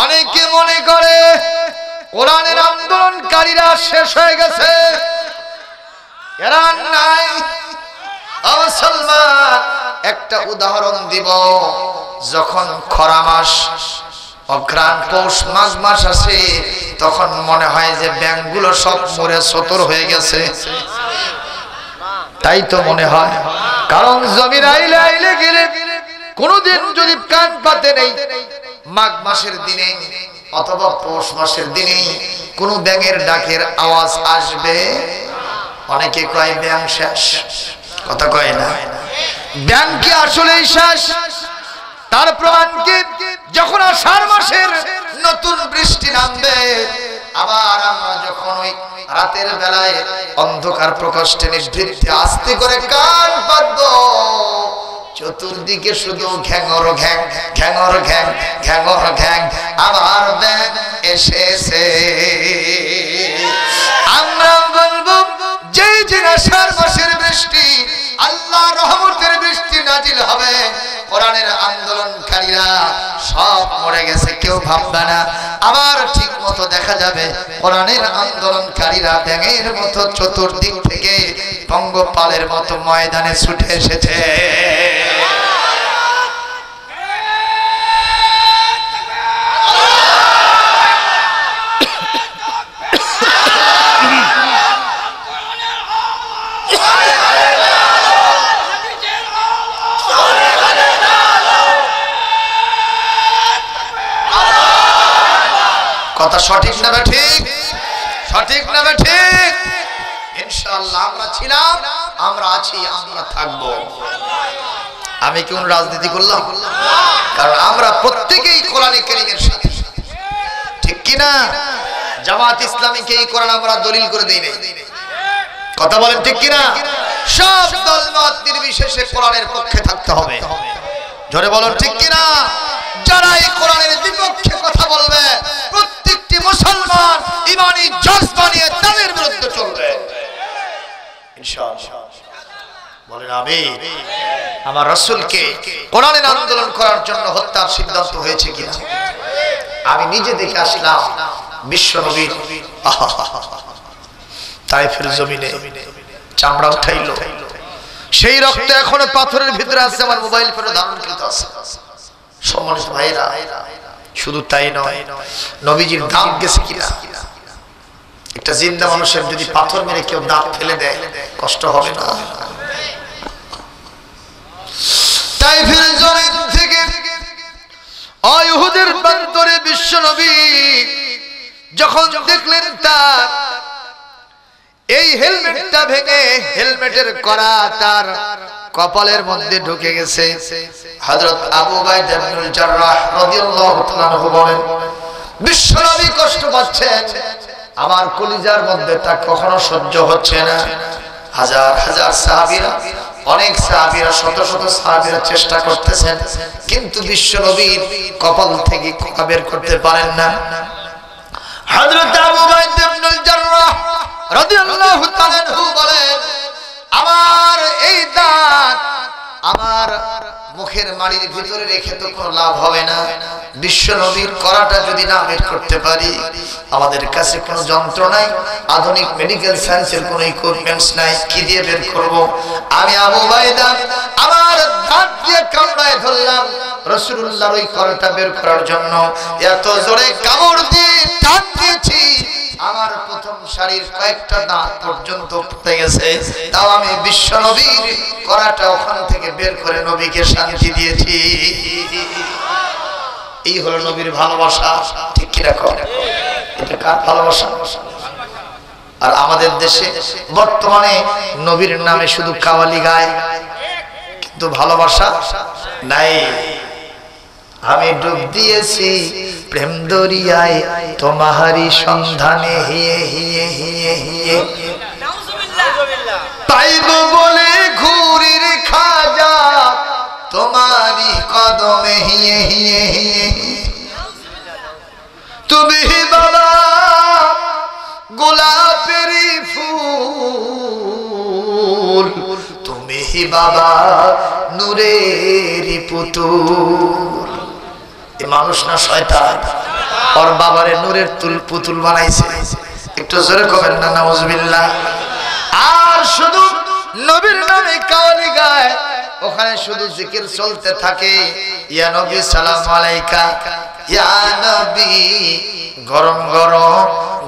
অনেকে মনে করে কোরআনের আন্দোলনকারীরা শেষ হয়ে গেছে, এরা নাই। মুসলমান, একটা উদাহরণ দিব। যখন খরা মাস, অঘ্রাণ পৌষ মাঘ মাস আসে, তখন মনে হয় যে ব্যাঙগুলো সব মরে ছতর হয়ে গেছে। তাই তো মনে হয়, কারণ জমির আইলে আইলে গেলে কোনদিন যদি কান পাতে নেই, মাঘ মাসের দিনে অথবা পৌষ মাসের দিনে কোন ব্যাঙের ডাকের আওয়াজ আসবে। অনেকে কয় ব্যাঙ শেষ, কথা কয় না। ব্যাঙ কি আসলেই শেষ? তার প্রমাণ কি? যখন আষাঢ় মাসের নতুন বৃষ্টি নামবে, আবার আমরা যখন ওই রাতের বেলায় অন্ধকার প্রকোষ্ঠে নিভৃতে আস্তে করে কান পাতবো, চতুর্দিকে শুধু ঘ্যাঙর ঘ্যাং, ঘ্যাঙর ঘ্যাং, ঘ্যাঙর ঘ্যাং, আবার ব্যাঙ এসেছে। আমরা বলবো, যেই দিন আষাঢ় মাসের বৃষ্টি, আল্লাহ রহমতের বৃষ্টি নাজিল হবে, কোরআনের আন্দোলনকারীরা সব মরে গেছে, কেউ ভাববে না। আবার ঠিক মতো দেখা যাবে কোরআনের আন্দোলনকারীরা ব্যাঙের মতো চতুর্দিক থেকে পঙ্গপালের মতো ময়দানে ছুটে এসেছে। সঠিক না ঠিক? সঠিক না ঠিক? ইনশাআল্লাহ আমরা ছিলাম, আমরা আছি, আমরা থাকবো। আমি কি কোন রাজনীতি করলাম? কারণ আমরা প্রত্যেকেই কোরআন কারীমের সাথে, ঠিক কি না? জামাত ইসলামীকে এই কোরআন আমরা দলিল করে দেই নাই। কথা বলেন ঠিক কি না? সব দলমত নির্বিশেষে কোরআনের পক্ষে থাকতে হবে। জোরে বলেন ঠিক কি না? যারা এই কোরআনের বিপক্ষে কথা বলবে প্রত্যেকটি মুসলমান ঈমানি জজবা নিয়ে তাদের বিরুদ্ধে চলবে ইনশাআল্লাহ। বলেন আমিন। আমার রাসূলকে কোরআনের আন্দোলন করার জন্য হত্যার সিদ্ধান্ত হয়েছে কিনা আমি নিজে দেখে আসলাম। বিশ্ব নবীর তায়েফের জমিনে চামড়া উঠাইলো, সেই রক্ত এখনো পাথরের ভিতরে আছে, আমার মোবাইল ফোনে ধারণকৃত আছে। সম্মানিত ভাইরা, শুধু তাই নয়, নবীজির দাঁত গেছে কিনা। একটা জিন্দা মানুষের যদি পাথর মেরে কেউ দাঁত ফেলে দেয় কষ্ট হবে না? তায়েফের জমিন থেকে ইহুদের প্রান্তরে বিশ্ব নবী যখন দেখলেন তার এই হেলমেটটা ভেঙে হেলমেটের করা তার কপালের মধ্যে ঢুকে গেছে, হযরত আবু উবাইদা ইবনুল জাররাহ রাদিয়াল্লাহু তাআলা আনহু বলেন, বিশ্ব নবী কষ্ট পাচ্ছেন, আমার কলিজার মধ্যে তা কখনো সহ্য হচ্ছে না। হাজার হাজার সাহাবীরা, অনেক সাহাবীরা, শত শত সাহাবীরা চেষ্টা করতেছেন, কিন্তু বিশ্ব নবীর কপাল থেকে কথা বের করতে পারেন না। হযরত আবু উবাইদা ইবনুল জাররাহ রাদিয়াল্লাহু তাআলা আনহু বলেন, আমার এই দাঁত আমার মুখের মাড়ির ভিতরে রেখে তো কোনো লাভ হবে না। বিশ্ব নবীর করাটা যদি না বের করতে পারি, আমাদের কাছে কোনো যন্ত্র নাই, আধুনিক মেডিকেল সায়েন্সের কোনো ইকুইপমেন্টস নাই, কি দিয়ে বের করব? আমি আবু উবাইদা আমার দাঁত দিয়ে কামড়ায় ধরলাম রাসূলুল্লাহর ওই করাটা বের করার জন্য। এত জোরে কামড় দিয়ে টান দিয়েছি, আমার প্রথম শাড়ির কয়েকটা দাঁত পর্যন্ত পড়ে গেছে, তাও আমি বিশ্ব নবীর করাটা ওখান থেকে বের করে নবীকে শান্তি দিয়েছি। এই হলো নবীর ভালোবাসা, ঠিক কি রাখো? এটা কার ভালোবাসা? আর আমাদের দেশে বর্তমানে নবীর নামে শুধু কাওয়ালি গায়, কিন্তু ভালোবাসা নাই। আমি ডুব দিয়েছি প্রেম দরিয়ায় তোমারি সন্ধানে, হিয়ে হিয়ে হিয়ে হিয়ে পাইব বলে ঘুরির খাজা তোমারি কদমে, হিয়ে হিয়ে হিয়ে তুমি বাবা গোলাপেরি ফুল, তুমি বাবা নূরেরি পুতুল। মানুষ না শয়তান, ওর বাবারে নূরের পুতুল বানাইছে। একটু জোরে কবেন না নাউজুবিল্লাহ। আর শুধু নবীর নামে কাওয়ালি গায়, ওখানে শুধু জিকির চলতে থাকে, ইয়া নবী সালাম আলাইকা, ইয়া নবী গরম গরম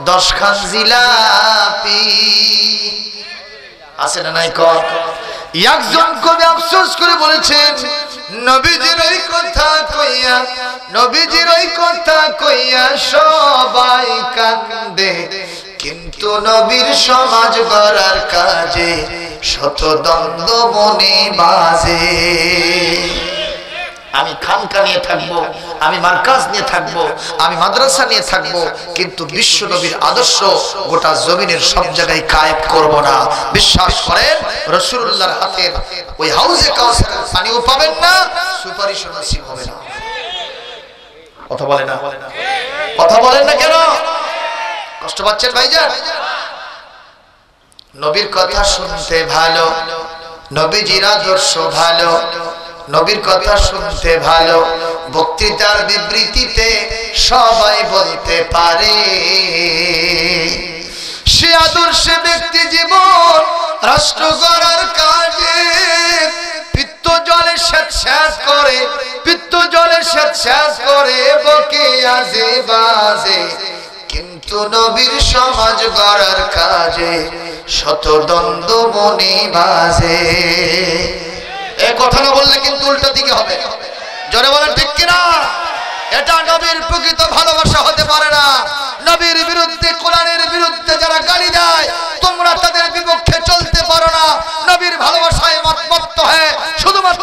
10 খান জিলাপি আছে না নাই? একজন কবি আফসোস করে বলেছেন, নবীজির ওই কথা কইয়া, নবীজির ওই কথা কইয়া সবাই কান্দে, কিন্তু নবীর সমাজ গড়ার কাজে শত দ্বন্দ্ব মনে বাজে। আমি খানকা নিয়ে থাকবো, আমি মার্কাজ নিয়ে থাকবো, আমি মাদ্রাসা নিয়ে থাকবো, কিন্তু বিশ্ব নবীর আদর্শ গোটা জমিনের সব জায়গায় কায়েম করব না। বিশ্বাস করেন, রাসূলুল্লাহর হাতের ওই হাউজে কাউসারের পানিও পাবেন না, সুপারিশও নসিব হবে না। কথা বলেন না, কথা বলেন না কেন? কষ্ট পাচ্ছেন ভাইজান? নবীর কথা শুনতে ভালো, নবীজির আদর্শ ভালো, নবীর কথা শুনতে ভালো, বক্তৃতার বিবৃতিতে সবাই বলতে পারে, সে আদর্শে ব্যক্তি জীবন রাষ্ট্র গড়ার কাজে পিত্ত জলে স্যাঁত করে, পিত্ত জলে স্যাঁত করে বকে আজে বাজে, কিন্তু নবীর সমাজ গড়ার কাজে শত দ্বন্দ্ব মনে বাজে। এ কথা না বললে কিন্তু উল্টো দিকে হবে। জোরে বলেন ঠিক কিনা? এটা নবীর প্রকৃত ভালোবাসা হতে পারে না। নবীর বিরুদ্ধে কোরআনের বিরুদ্ধে যারা গালি দেয় তোমরা তাদের বিপক্ষে চলতে পারো না। নবীর ভালোবাসায় মত্ত হয়ে শুধুমাত্র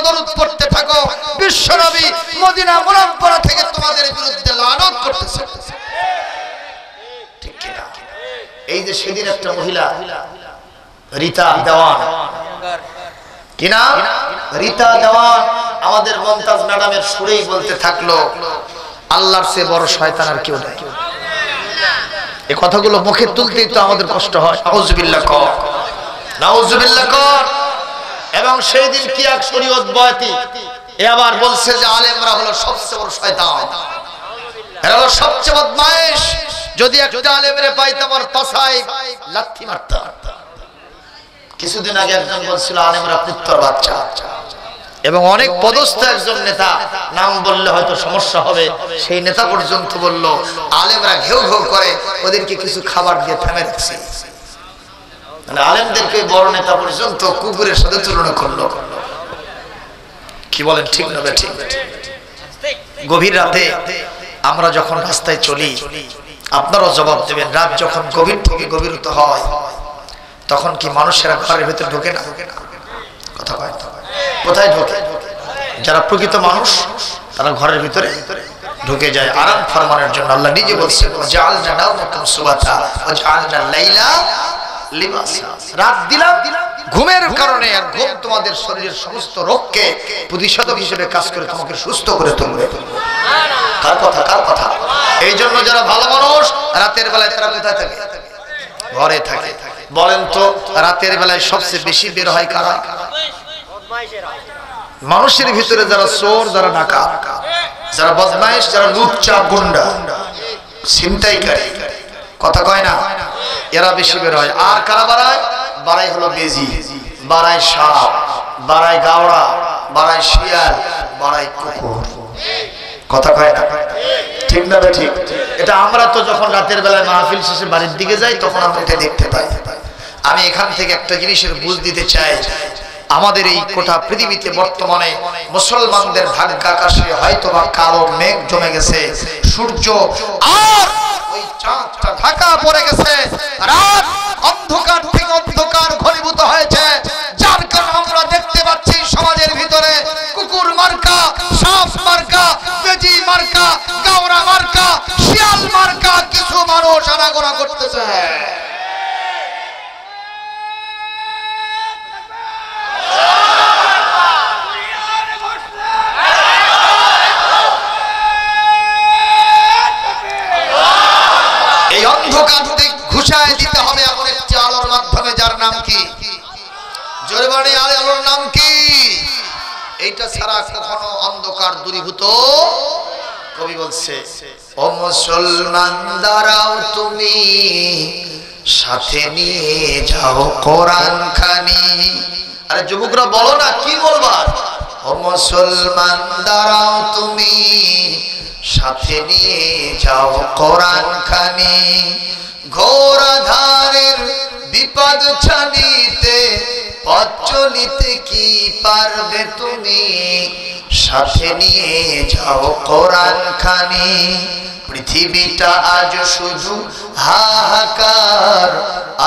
দরুদ পড়তে থাকো। বিশ্ব নবী মদিনা মুনাওয়ারা থেকে তোমাদের বিরুদ্ধে লানত করতেছে। ঠিক কিনা? এই যে সেদিন একটা মহিলা রীতা দেওয়ান, কি নাম? রীতা দেওয়ান আমাদের মমতাজ ম্যাডামের সুরেই বলতে থাকলো আল্লাহর চেয়ে বড় শয়তান আর কেউ নাই। এই কথাগুলো মুখে তুলতেই তো আমাদের কষ্ট হয়। নাউজুবিল্লাহ কর, নাউজুবিল্লাহ কর। এবং সেই দিন কি এক শরীয়ত বয়াতি এ আবার বলছে যে আলেমরা হলো সবচেয়ে বড় শয়তান, এরা হলো সবচেয়ে বদমাইশ। যদি একটা আলেমরে পাইতাম আর পাছায় লাথি মারতাম। কিছুদিন আগে একজন বলছিল আলেমরা পুত্তর বাচ্চা, এবং অনেক পদস্থ একজন নেতা, নাম বললে হয়তো সমস্যা হবে, সেই নেতা পর্যন্ত বলল আলেমরা ঘেউ ঘেউ করে, ওদেরকে কিছু খাবার দিয়ে থামে রাখছে। মানে আলেমদেরকে বড় নেতা পর্যন্ত কুকুরের সাথে তুলনা করলো। কি বলেন ঠিক না ঠিক? গভীর রাতে আমরা যখন রাস্তায় চলি, আপনারাও জবাব দেবেন, রাত যখন গভীর থেকে গভীরত হয় তখন কি মানুষেরা ঘরের ভিতরে ঢোকে না? কথা কয় কোথায় ঢোকে? যারা প্রকৃত মানুষ তারা ঘরের ভিতরে ঢুকে যায় আরাম ফরমানের জন্য। আল্লাহ নিজে বলছেন জাআলনা নাওমাকুম সুবাতা ওয়া জাআলনা লাইলা লিবাসা। রাত দিলাম ঘুমের কারণে, আর ঘুম তোমাদের শরীরের সমস্ত রোগকে প্রতিষেধক হিসেবে কাজ করে তোমাকে সুস্থ করে তুলবে। কার কথা? কার কথা? এই জন্য যারা ভালো মানুষ রাতের বেলায় তারা কোথায় থাকে? ঘরে থাকে। বলেন তো রাতের বেলায় সবচেয়ে বেশি বের হয় কারা? মানুষের ভিতরে যারা চোর, যারা ডাকাত, যারা বদমাইশ, যারা লুচ্চা গুন্ডা ছিনতাইকারী, কথা কয় না, এরা বেশি বের হয়। আর কারা বাড়ায়? বাড়াই হলো বেজি, বাড়ায় সাপ, বাড়ায় গাওড়া, বাড়ায় শিয়াল, বাড়ায় কুকুর। কথা কয় না ঠিক না ঠিক? এটা আমরা তো যখন রাতের বেলায় মাহফিল শেষে বাড়ির দিকে যাই তখন আমরা এটা দেখতে পাই। আমি এখান থেকে একটা জিনিসের বুঝ দিতে চাই, আমাদের এই গোটা পৃথিবীতে বর্তমানে মুসলমানদের ভাগ্য আকাশে হয়তোবা কালো মেঘ জমে গেছে, সূর্য আর ওই চাঁদটা ঢাকা পড়ে গেছে, রাত অন্ধকার থেকে অন্ধকার ঘনীভূত হয়েছে, যার কারণে আমরা দেখতে পাচ্ছি সমাজের ভিতরে কুকুর মার্কা, সাপ মার্কা, বেজি মার্কা, গাওড়া মার্কা, শিয়াল মার্কা কিছু মানুষ আনাগোনা করতেছে। এই অন্ধকারকে ঘুষায় দিতে হবে এমন একটি আলোর মাধ্যমে, যার নাম কি? জোরে বলে আলোর নাম কি? এইটা ছাড়া কখনো অন্ধকার দূরীভূত। কবি বলছে ও মুসলমান দাঁড়াও তুমি, সাথে নিয়ে যাও কোরআন খানি। আরে যুবকরা বলো না, কি বলবার? ও মুসলমান দাঁড়াও তুমি, সাথে নিয়ে যাও কোরআন খানি। ঘোর আধারের বিপদ ছাড়িতে পথ চলিতে কি পারবে তুমি, সাথে নিয়ে যাও কোরআন খানি। পৃথিবীটা আজ শুধু হাহাকার,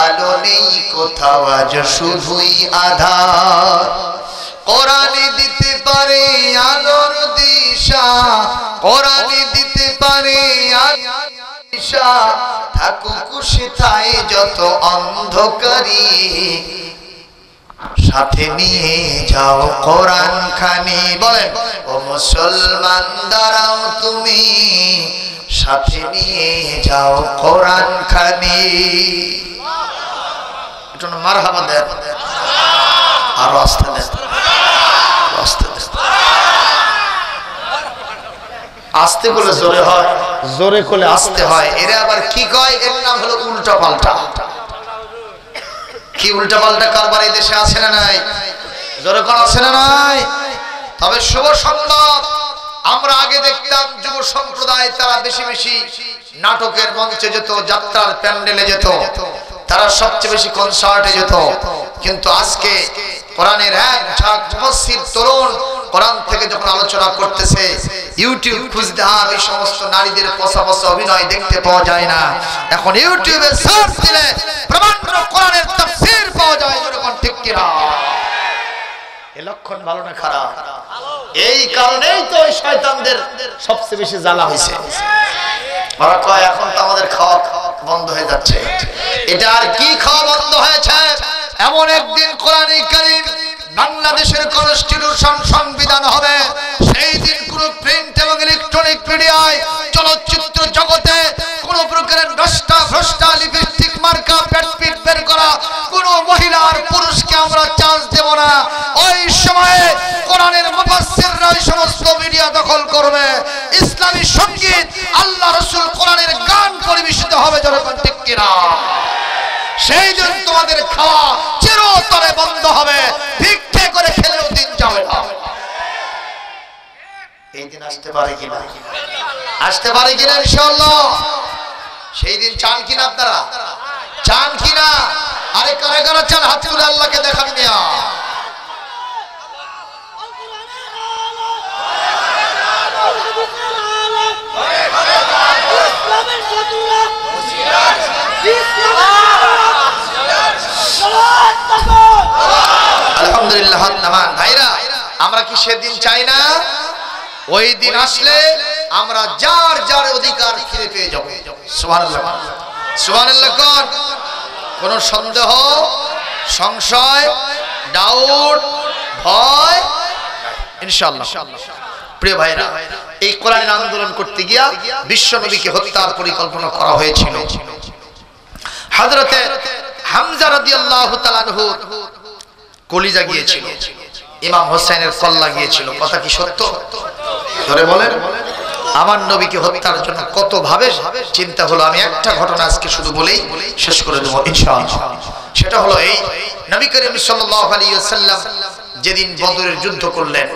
আলো নেই কোথাও, আজ শুধুই আধার। কোরআনই দিতে পারে আলোর দিশা, কোরআনই দিতে পারে আলোর দিশা। থাকুক সেথায় যত অন্ধকারী, সাথে নিয়ে যাও কোরআন খানি। বলেন ও মুসলমান দাঁড়াও তুমি, সাথে নিয়ে যাও কোরআন খানি। একটু মারহাবা দেন, আরো আস্তে দেন, আস্তে আস্তে বলে জোরে হয়, জোরে করলে আস্তে হয়। এরা আবার কি কয়? এর নাম হলো উল্টা পাল্টা। কি উল্টা পাল্টা কারবার এই দেশে আছে না নাই? জোরে কোন আছে না নাই? তবে শুভ সংবাদ, আমরা আগে দেখতাম যুব সম্প্রদায় তারা বেশি বেশি নাটকের মঞ্চে যেত, যাত্রার প্যান্ডেলে যেত, তারা সবচেয়ে বেশি কনসার্টে যেত। কিন্তু আজকে কোরআনের এক ঝাঁক মুফাসসির তরুণ কোরআন থেকে যখন আলোচনা করতেছে ইউটিউব খুঁজতে আর ওই সমস্ত নারীদের পচা পচা অভিনয় দেখতে পাওয়া যায় না। এখন ইউটিউবে সার্চ দিলে প্রমাণ্য কোরআনের তাফসীর পাওয়া যায়। যেরকম ঠিক কিনা? এই লক্ষণ ভালো না খারাপ? এই কারণেই তো ওই শয়তানদের সবচেয়ে বেশি জ্বালা হয়েছে। ওরা কয় এখন তো আমাদের খাওয়া বন্ধ হয়ে যাচ্ছে। এটা আর কি খাওয়া বন্ধ হয়েছে? এমন একদিন কোরআনে কারীম বাংলাদেশের কনস্টিটিউশন সংবিধান হবে, সেই দিন কোন প্রিন্ট এবং ইলেকট্রনিক মিডিয়ায় চলচ্চিত্র জগতে কোন প্রকারের ভ্রষ্টা লিপস্টিক মার্কা পেটপিট বের করা কোন মহিলা আর পুরুষকে আমরা চান্স দেব না। ওই সময়ে কোরআনের মুফাসসিররা ওই সমস্ত মিডিয়া দখল করবে। ইসলামী সঙ্গীত, আল্লাহ রাসূল কোরআনের গান পরিবেশিত হবে। যেরকম ঠিক কিনা? সেই দিন তোমাদের খাওয়া চিরতরে বন্ধ হবে। ভিক্ষে করে খেলেও দিন যাবে না। এই দিন আসতে পারে কিনা? আসতে পারে কিনা ইনশাআল্লাহ? সেই দিন চান কিনা? আপনারা চান কিনা? আরে কারা কারা চান হাত তুলে আল্লাহকে দেখান মিয়া। আলহামদুলিল্লাহ। হাত নামান ভাইরা। আমরা কি সেদিন চাই না? ওই দিন আসলে আমরা যার যার অধিকার ফিরে পেয়ে যাব। সুবহানাল্লাহ, সুবহানাল্লাহ। কোন সন্দেহ, সংশয়, ডাউট, ভয় ইনশাআল্লাহ। প্রিয় ভাইরা, এই কোরআনের আন্দোলন করতে গিয়া বিশ্ব নবীকে হত্যার পরিকল্পনা করা হয়েছিল। হযরতে হামজা রাদিয়াল্লাহু তাআলা আনহু কলিজা গিয়েছিল, ইমাম হোসেনের কল্লা গিয়েছিল। কথা কি সত্য? ধরে বলেন। আমার নবীকে হত্যার জন্য কত ভাবে চিন্তা হলো। আমি একটা ঘটনা আজকে শুধু বলেই শেষ করে দেব ইনশাআল্লাহ। সেটা হলো এই, নবী করিম সাল্লাল্লাহু আলাইহি ওয়াসাল্লাম যেদিন বদরের যুদ্ধ করলেন,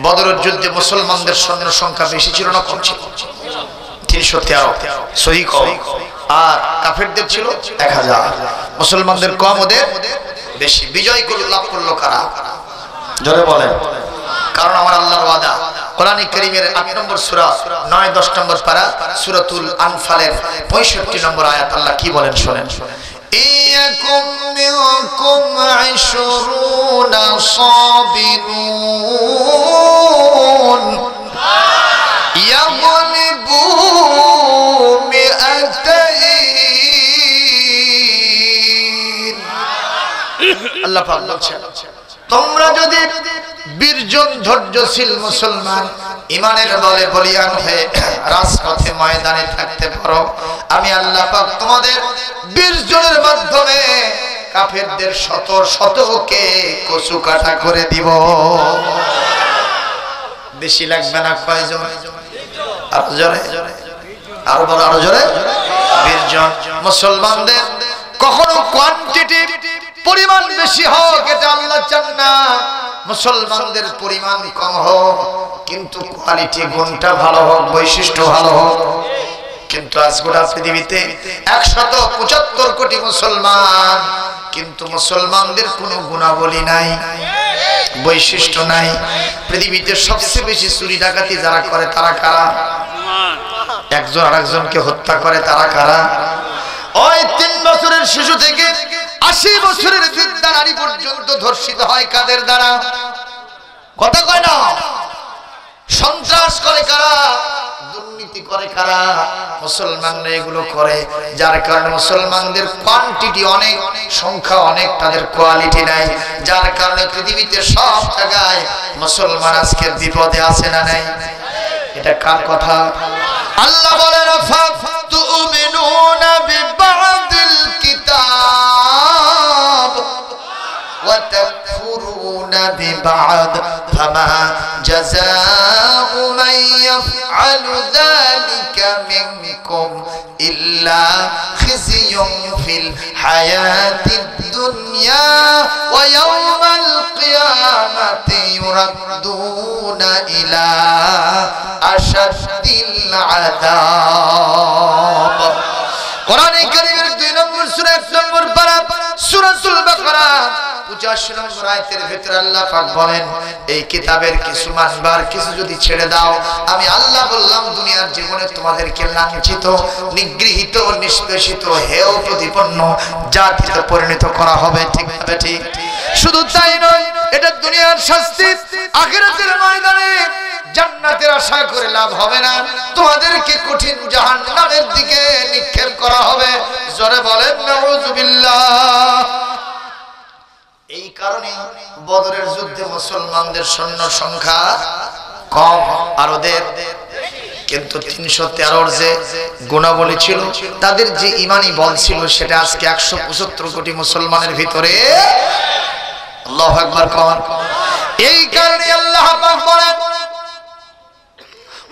বদরের যুদ্ধে মুসলমানদের সৈন্য সংখ্যা বেশি ছিল না কম ছিল? 313 সহিহ কম। আর কাফেরদের ছিল 1000। মুসলমানদের কম, ওদের বেশি। বিজয় লাভ করলো কারা? জোরে বলেন। কারণ আমার আল্লাহর ওয়াদা। কোরআন কারীমের 8 নম্বর সূরা 9-10 নম্বর পারা সূরাতুল আনফালের 65 নম্বর আয়াত আল্লাহ কি বলেন শুনেন। ইয়াকুম মিনকুম 20 সাবিরুন ইয়াগলিবু মিআতাইন। আল্লাহ পাক বলছেন, তোমরা যদি বীরজন ধৈর্যশীল মুসলমান ইমানের বলে বলিয়ান হয়ে রাজপথে ময়দানে থাকতে পারো, আমি আল্লাহ পাক তোমাদের বীরজনের মাধ্যমে কাফেরদের শত শতকে কচু কাটা করে দিব। বেশি লাগবে না? কয়জন? আরো জোরে, আরো বড়, আরো জোরে। বীরজন মুসলমানদের কখনো কোয়ান্টিটি পরিমাণ বেশি হোক এটা আল্লাহ চান না। মুসলমানদের পরিমাণ কম হোক কিন্তু কোয়ালিটি, গুণটা ভালো হোক, বৈশিষ্ট্য ভালো হোক। কিন্তু আজ গোটা পৃথিবীতে 175 কোটি মুসলমান, কিন্তু মুসলমানদের কোনো গুণাবলী নাই, বৈশিষ্ট্য নাই। পৃথিবীতে সবচেয়ে বেশি চুরি ডাকাতি যারা করে তারা কারা? একজন আরেকজনকে হত্যা করে তারা কারা? ওই 3 বছরের শিশু থেকে 80 বছরের বৃদ্ধা নারী পর্যন্ত ধর্ষিত হয় কাদের দ্বারা? কথা কয় না? সন্ত্রাস করে কারা? দুর্নীতি করে কারা? মুসলমানরা এগুলো করে। যার কারণে মুসলমানদের কোয়ান্টিটি অনেক, সংখ্যা অনেক, তাদের কোয়ালিটি নাই। যার কারণে পৃথিবীতে সব জায়গায় মুসলমান আজকে বিপদে আছে না নাই? এটা কার কথা? আল্লাহ বলেন ফাতুমিনুনা বিবাদিল কিতাব ওয়া তাকফুরুনা বিবাদ ফামা জাযাউ মান ইয়াফআলু যালিকা মিনকুম ইল্লা খিzyun ফিল হায়াতিদ দুনিয়া ওয়া ইয়াওমাল কিয়ামাতি ইউরাদ্দুনা ইলা আশাদ্দিল আযাব। কোরআনে কারীমের 2 নম্বর সূরা 1 নম্বর পারা সূরাতুল বাকারা 85 নম্বর আয়াতের ভিতরে আল্লাহ পাক বলেন এই কিতাবের কিছু মানবার কিছু যদি ছেড়ে দাও আমি আল্লাহ বললাম দুনিয়ার জীবনে তোমাদেরকে লাঞ্ছিত নিগৃহীত নিষ্পেষিত হেয় প্রতিপন্ন জাতিতে পরিণত করা হবে ঠিক না ঠিক শুধু তাই নয় এটা দুনিয়ার শাস্তি আখিরাতের ময়দানে জান্নাতের আশা করে লাভ হবে না তোমাদেরকে কঠিন জাহান্নামের দিকে নিক্ষেপ করা হবে জোরে বলেন নাউযুবিল্লাহ এই কারণে বদরের যুদ্ধে মুসলমানদের সৈন্য সংখ্যা কম আর ওদের কিন্তু 313 যে গুণাবলী ছিল তাদের যে ঈমানি বল ছিল সেটা আজকে 175 কোটি মুসলমানের ভিতরে আল্লাহু আকবার কোন এই কারণে আল্লাহ পাক বলেন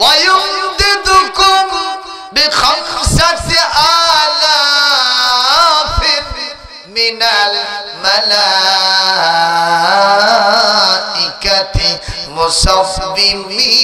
وَيُمْدِدُكُمْ بِخَمْسَةِ آلَافٍ مِنَ الْمَلَائِكَةِ مُصَوِّمِينَ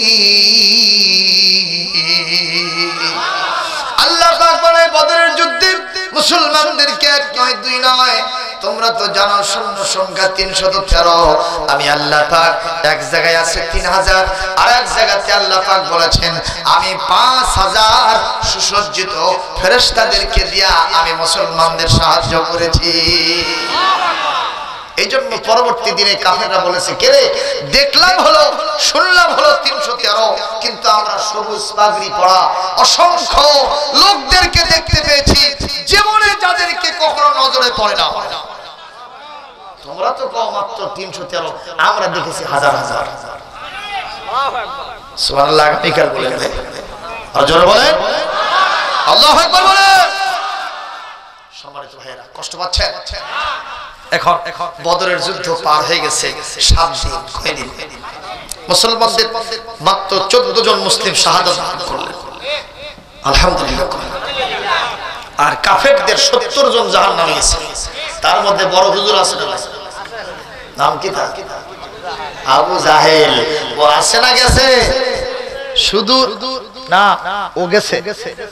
আল্লাহ পাক বলে বদরের যুদ্ধে মুসলমানদেরকে এক নয় দুই নয় তোমরা তো জানো সৈন্য সংখ্যা 313 আমি আল্লাহ পাক এক জায়গায় আছে 3000 আর এক জায়গাতে আল্লাহ পাক বলেছেন আমি 5000 সুসজ্জিত ফেরেশতাদেরকে দিয়া আমি মুসলমানদের সাহায্য করেছি এইজন্য পরবর্তী দিনে কাফেররা বলেছে কে রে দেখলাম হলো শুনলাম হলো 313 কিন্তু আমরা সবুজ পাগড়ি পরা অসংখ্য লোকদেরকে দেখতে পেয়েছি জীবনে যাদেরকে কখনো নজরে পড়ে না তোমরা তো কম মাত্র 313 আমরা দেখেছি হাজার হাজার সুবহানাল্লাহ নিকাল বলে গেলে আর জোরে বলেন আল্লাহু আকবার বলে সম্মানিত ভাইরা কষ্ট পাচ্ছেন এখন বদরের যুদ্ধ পার হয়ে গেছে 7 দিন কয়দিন মুসলমানদের মাত্র 14 জন মুসলিম শাহাদাত করলেন আলহামদুলিল্লাহ আর কাফেরদের 70 জন জাহান্নামে গেছে তার মধ্যে বড় হুজুর আছে নাম কি তার আবু জাহেল ও আছে না গেছে শুধু না ও গেছে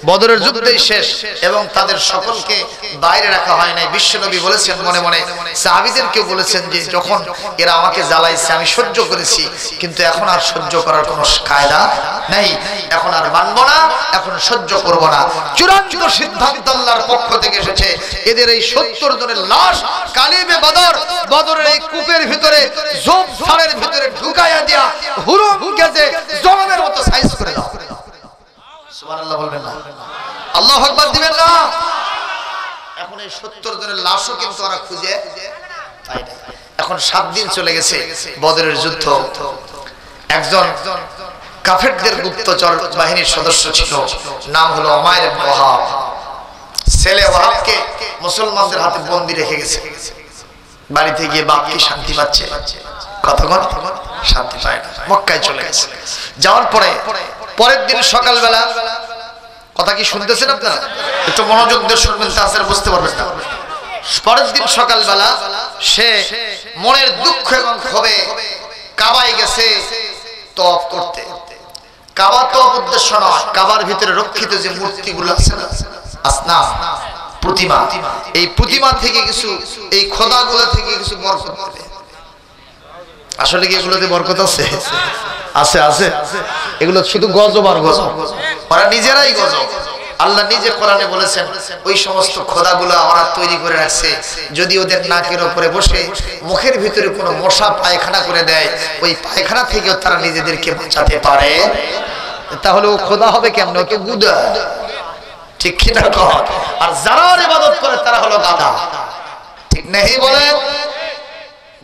বদরের যুদ্ধই শেষ এবং তাদের সকলকে বাইরে রাখা হয় নাই বিশ্বনবী বলেছেন মনে মনে সাহাবীদেরকে বলেছেন যে যখন এরা আমাকে জ্বালাইছে আমি সহ্য করেছি কিন্তু এখন আর সহ্য করার কোনো কায়দা নাই এখন আর মানব না এখন সহ্য করব না চূড়ান্ত সিদ্ধান্ত আল্লাহর পক্ষ থেকে এসেছে এদের এই 70 জনের লাশ কালিবে বদর বদরের এই কূপের ভিতরে জোবসারের ভিতরে ঢুকায়া দিয়া হুরুম গেজে জলমের মতো সাইজ করে দাও সুবহানাল্লাহ বলবেন না আল্লাহু আকবার দিবেন না এখন এই 70 জনের লাশও কিন্তু ওরা খুঁজে পায় না এখন 7 দিন চলে গেছে বদরের যুদ্ধ একজন কাফেরদের গুপ্তচর বাহিনীর সদস্য ছিল নাম হলো উমাইর ইবনে ওয়াহাব ছেলে ওয়াহাবকে মুসলমানদের হাতে বন্দী রেখে গেছে বাড়িতে গিয়ে বাপ কি শান্তি পাচ্ছে কতক্ষণ শান্তি পায় না মক্কায় চলে গেছে যাওয়ার পরে পরের দিন সকালবেলা কথা কি শুনতেছেন আপনারা একটু মনোযোগ দিয়ে শুনবেন তাছাড়া বুঝতে পারবেন না পরের দিন সকালবেলা সে মনের দুঃখ এবং ক্ষোভে কাবায় গেছে তওয়াফ করতে কাবা তওয়াফ উদ্দেশ্য নয় কাবার ভিতরে রক্ষিত যে মূর্তিগুলো আছে না আসনাম প্রতিমা এই প্রতিমা থেকে কিছু এই খোদাগুলো থেকে কিছু বরকত পাবে আসলে কি এগুলোতে বরকত আছে আছে আছে এগুলো শুধু গজব আর গজব ওরা নিজেরাই গজব আল্লাহ নিজে কোরআনে বলেছেন ওই সমস্ত খোদাগুলো ওরা তৈরি করে রাখছে যদি ওদের নাকের উপরে বসে মুখের ভিতরে কোনো মশা পায়খানা করে দেয় ওই পায়খানা থেকেও তারা নিজেদেরকে বাঁচাতে পারে তাহলে ও খোদা হবে কেমন ওকে গুদা ঠিক কি না কর আর যারা ইবাদত করে তারা হলো গাধা ঠিক নেই বলেন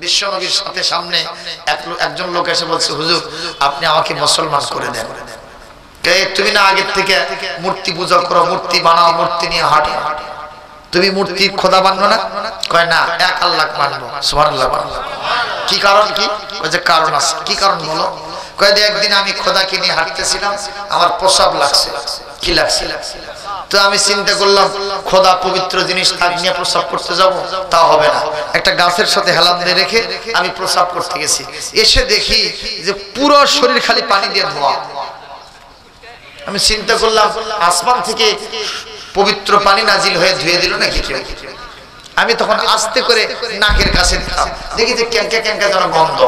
বিশ্বনবীর সাথে সামনে একজন লোক এসে বলছে হুজুর আপনি আমাকে মুসলমান করে দেন তুমি না আগের থেকে মূর্তি পূজা করো মূর্তি বানাও মূর্তি নিয়ে হাঁটো তুমি মূর্তি খোদা বানবো না কয় না এক আল্লাহ মানবো সুবহানাল্লাহ কি কারণ কি কয় যে কারণ আছে কি কারণ বলো কয় যে একদিন আমি খোদাকে নিয়ে হাঁটতেছিলাম আমার প্রসাব লাগছে কি লাগছে তো আমি চিন্তা করলাম খোদা পবিত্র জিনিস তার নিয়ে প্রসাব করতে যাব তা হবে না একটা গাছের সাথে হেলান দিয়ে রেখে আমি প্রসাব করতে গেছি এসে দেখি যে পুরো শরীর খালি পানি দিয়ে ধোয়া আমি চিন্তা করলাম আসমান থেকে পবিত্র পানি নাজিল হয়ে ধুয়ে দিল নাকি কেউ আমি তখন আস্তে করে নাকের কাছে দিলাম, দেখি যে ক্যাঙ্কা ক্যাঙ্কা যেন গন্ধ।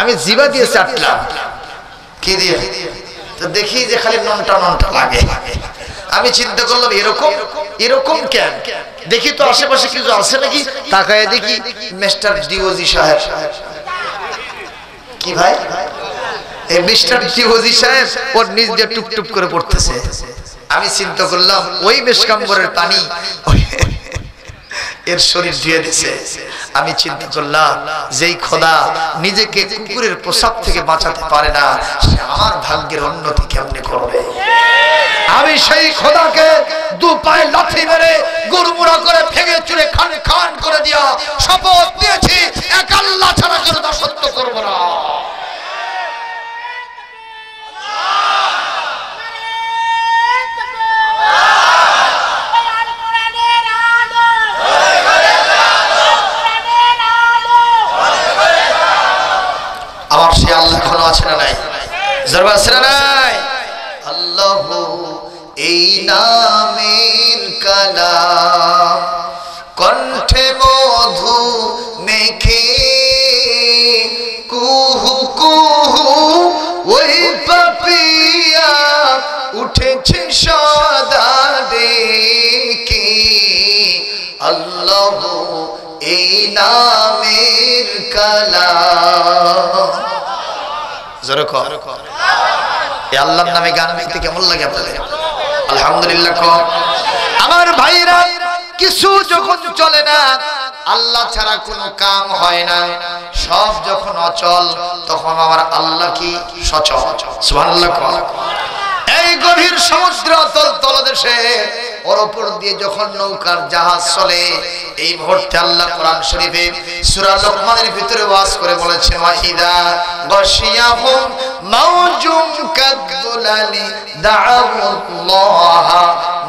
আমি জিবা দিয়ে চাটলাম, কি দিয়ে, তো দেখি যে খালি ননটা ননটা লাগে। আমি চিন্তা করলাম এরকম এরকম কেন, দেখি তো আশেপাশে কিছু আছে নাকি, তাকায় দেখি মিস্টার ডিওজি সাহেব। কি ভাই? এই মিস্টার ডিওজি সাহেব ওর নিজ দিয়ে টুপ টুপ করে পড়তেছে। আমি চিন্তা করলাম ওই মেশকাম্বরের পানি এর শরীর ধুয়ে দিছে। আমি চিন্তা করলাম যেই খোদা নিজেকে কুকুরের প্রসাব থেকে বাঁচাতে পারে না, সে আমার ভাগ্যের উন্নতি কেমনে করবে? আমি সেই খোদাকে দু পায়ে লাথি মেরে গুড়মুড়া করে ভেঙে চুরে খান খান করে দিয়া শপথ দিয়েছি এক আল্লাহ ছাড়া কারো দাসত্ব করব না। আমার সে আল্লাহ এখনো আছে না নাই? জরবা আছে না নাই? আল্লাহ এই নামের কালাম কণ্ঠে মধু মেখে কুহু কুহু ওই পাপিয়া উঠেছে সদা ডেকে। আল্লাহ এই নামের কালাম। জোরে কর, এই আল্লাহর নামে গান গাইতে কেমন লাগে আপনাদের? আলহামদুলিল্লাহ। আমার ভাইরা, কিছু যখন চলে না, আল্লাহ ছাড়া কোনো কাম হয় না, সব যখন অচল, তখন আমার আল্লাহ কি সচল। সুবহানাল্লাহ। এই গভীর সমুদ্র তলদেশে ওর উপর দিয়ে যখন নৌকার জাহাজ চলে, এই মুহূর্তে আল্লাহ কোরআন শরীফে সূরা লোকমানের ভিতরে ওয়াজ করে বলেছেন, ওয়াইদা গাশিয়াহুম মাউজুম কাদুলালি দাআউল্লাহ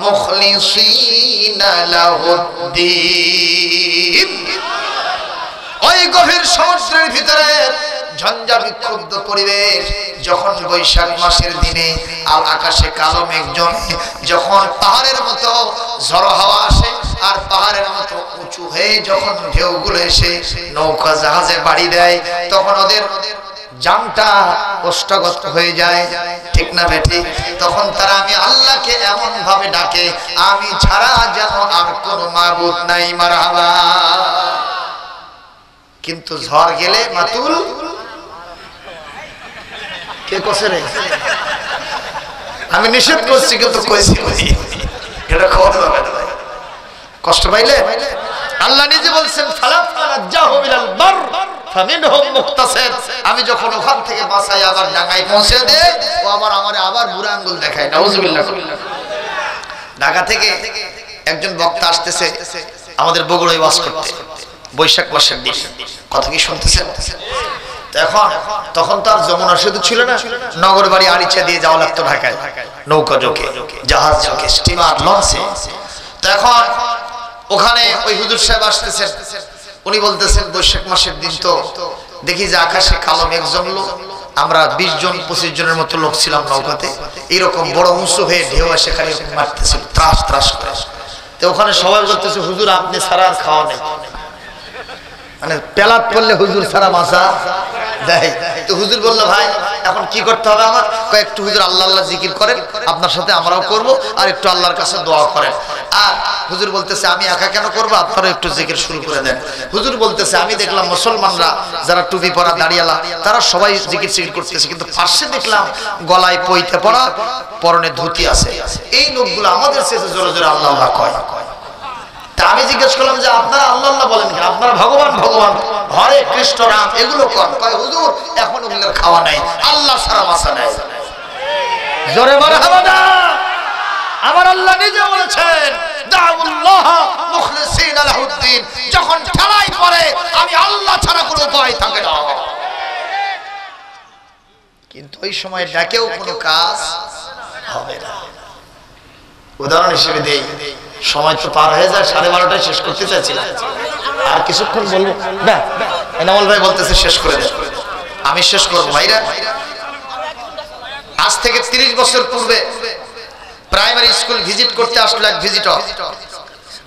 মুখলিসিনা লাহুদ্দিন। ওই গভীর সমুদ্রের ভিতরে ঝঞ্ঝা বিক্ষুব্ধ পরিবেশ, যখন বৈশাখ মাসের দিনে আর আকাশে কালো মেঘ জমে, যখন পাহাড়ের মতো ঝড়ো হাওয়া আসে আর পাহাড়ের মতো উঁচু হয়ে যখন ঢেউগুলো এসে নৌকা জাহাজে বাড়ি দেয়, তখন ওদের জানটা কষ্টগত হয়ে যায়, ঠিক না বেটি? তখন তারা আমি আল্লাহকে এমন ভাবে ডাকে, আমি ছাড়া যেন আর কোনো মাবুদ নাই। মারহাবা। কিন্তু ঝড় গেলে মাতুল কে কসে রে? আমি নিষেধ করছি কিন্তু কইছি এটা খাওয়া যাবে না। কষ্ট পাইলে আল্লাহ নিজে বলছেন, ফালাফানাজ্জাহু বিল বার ফামিনহুম মুক্তাসিদ। আমি যখন ওখান থেকে বাঁচাই আবার ডাঙায় পৌঁছে দেই, ও আবার বুড়া আঙ্গুল দেখায়। নাউজুবিল্লাহ। ঢাকা থেকে একজন বক্তা আসতেছে আমাদের বগুড়ায় ওয়াজ করতে, বৈশাখ মাসের দিন। কথা কি শুনতেছেন? তখন তো আর যমুনা সেতু ছিল না, নগর বাড়ি আরিচা দিয়ে যাওয়া লাগতো ঢাকায়, নৌকা যোগে, জাহাজ যোগে, স্টিমার, লঞ্চে। তো এখন ওখানে ওই হুজুর সাহেব আসতেছেন, উনি বলতেছেন বৈশাখ মাসের দিন তো দেখি যে আকাশে কালো মেঘ জমলো, আমরা 20 জন 25 জনের মতো লোক ছিলাম নৌকাতে, এরকম বড় উঁচু হয়ে ঢেউ এসে খালি মারতেছিল ত্রাস ত্রাস করে। তো ওখানে সবাই বলতেছে, হুজুর আপনি ছাড়া আর খাওয়া নেই, মানে পেলাত করলে হুজুর ছাড়া মাছা দেয়। তো হুজুর বললো, ভাই এখন কি করতে হবে আমার? কয়েকটু হুজুর আল্লাহ আল্লাহ জিকির করেন, আপনার সাথে আমরাও করব, আর একটু আল্লাহর কাছে দোয়া করেন। আর হুজুর বলতেছে, আমি একা কেন করব, আপনারা একটু জিকির শুরু করে দেন। হুজুর বলতেছে, আমি দেখলাম মুসলমানরা যারা টুপি পরা দাড়িয়ালা তারা সবাই জিকির সিকির করতেছে, কিন্তু পাশে দেখলাম গলায় পইতে পড়া, পরনে ধুতি আছে, এই লোকগুলো আমাদের শেষে জোরে জোরে আল্লাহ আল্লাহ কয়। আমি জিজ্ঞেস করলাম যে আপনারা আল্লাহ আল্লাহ বলেন কেন, আপনারা ভগবান ভগবান হরে কৃষ্ণ রাম এগুলো কর? কয় হুজুর এখন ওগুলোর খাওয়া নাই, আল্লাহ ছাড়া বাঁচা নাই। জোরে মারহাবা না। আমার আল্লাহ নিজে বলেছেন, দাউল্লাহ মুখলিসিনা লাহুদ্দিন, যখন ঠেলাই পড়ে আমি আল্লাহ ছাড়া কোনো উপায় থাকে না। কিন্তু ওই সময় ডাকেও কোনো কাজ হবে না। উদাহরণ হিসেবে দেই, সময় তো পার হয়ে যায়, 12:30টায় শেষ করতে চাইছিলাম, আর কিছুক্ষণ বলবো না, এনামুল ভাই বলতেছে শেষ করে দেন, আমি শেষ করবো। ভাইরা, আজ থেকে 30 বছর পূর্বে প্রাইমারি স্কুল ভিজিট করতে আসলো এক ভিজিটর।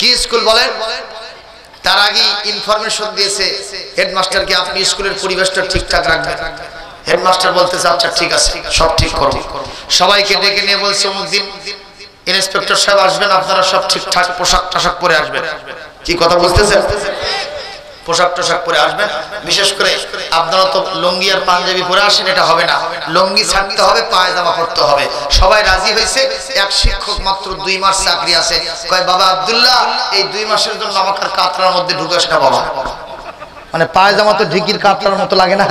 কি স্কুল বলেন? তার আগে ইনফরমেশন দিয়েছে হেডমাস্টারকে, আপনি স্কুলের পরিবেশটা ঠিকঠাক রাখবেন। হেডমাস্টার বলতেছে আচ্ছা ঠিক আছে, সব ঠিক করব। সবাইকে ডেকে নিয়ে বলছে অমুক দিন ইন্সপেক্টর সাহেব আসবেন, আপনারা সব ঠিকঠাক পোশাক টোশাক পরে আসবেন। কি কথা বুঝতেছেন? পোশাক টোশাক পরে আসবেন। বিশেষ করে আপনারা তো লুঙ্গি আর পাঞ্জাবি পরে আসেন, এটা হবে না, লুঙ্গি ছাড়তে হবে, পায়জামা পরতে হবে। সবাই রাজি হয়েছে। এক শিক্ষক মাত্র 2 মাস চাকরি আছে, কয় বাবা আব্দুল্লাহ এই 2 মাসের জন্য আমাকে কাতরার মধ্যে ঢুকাস না বাবা। মানে পায়জামা তো ঢিকির কাতরার মতো লাগে না,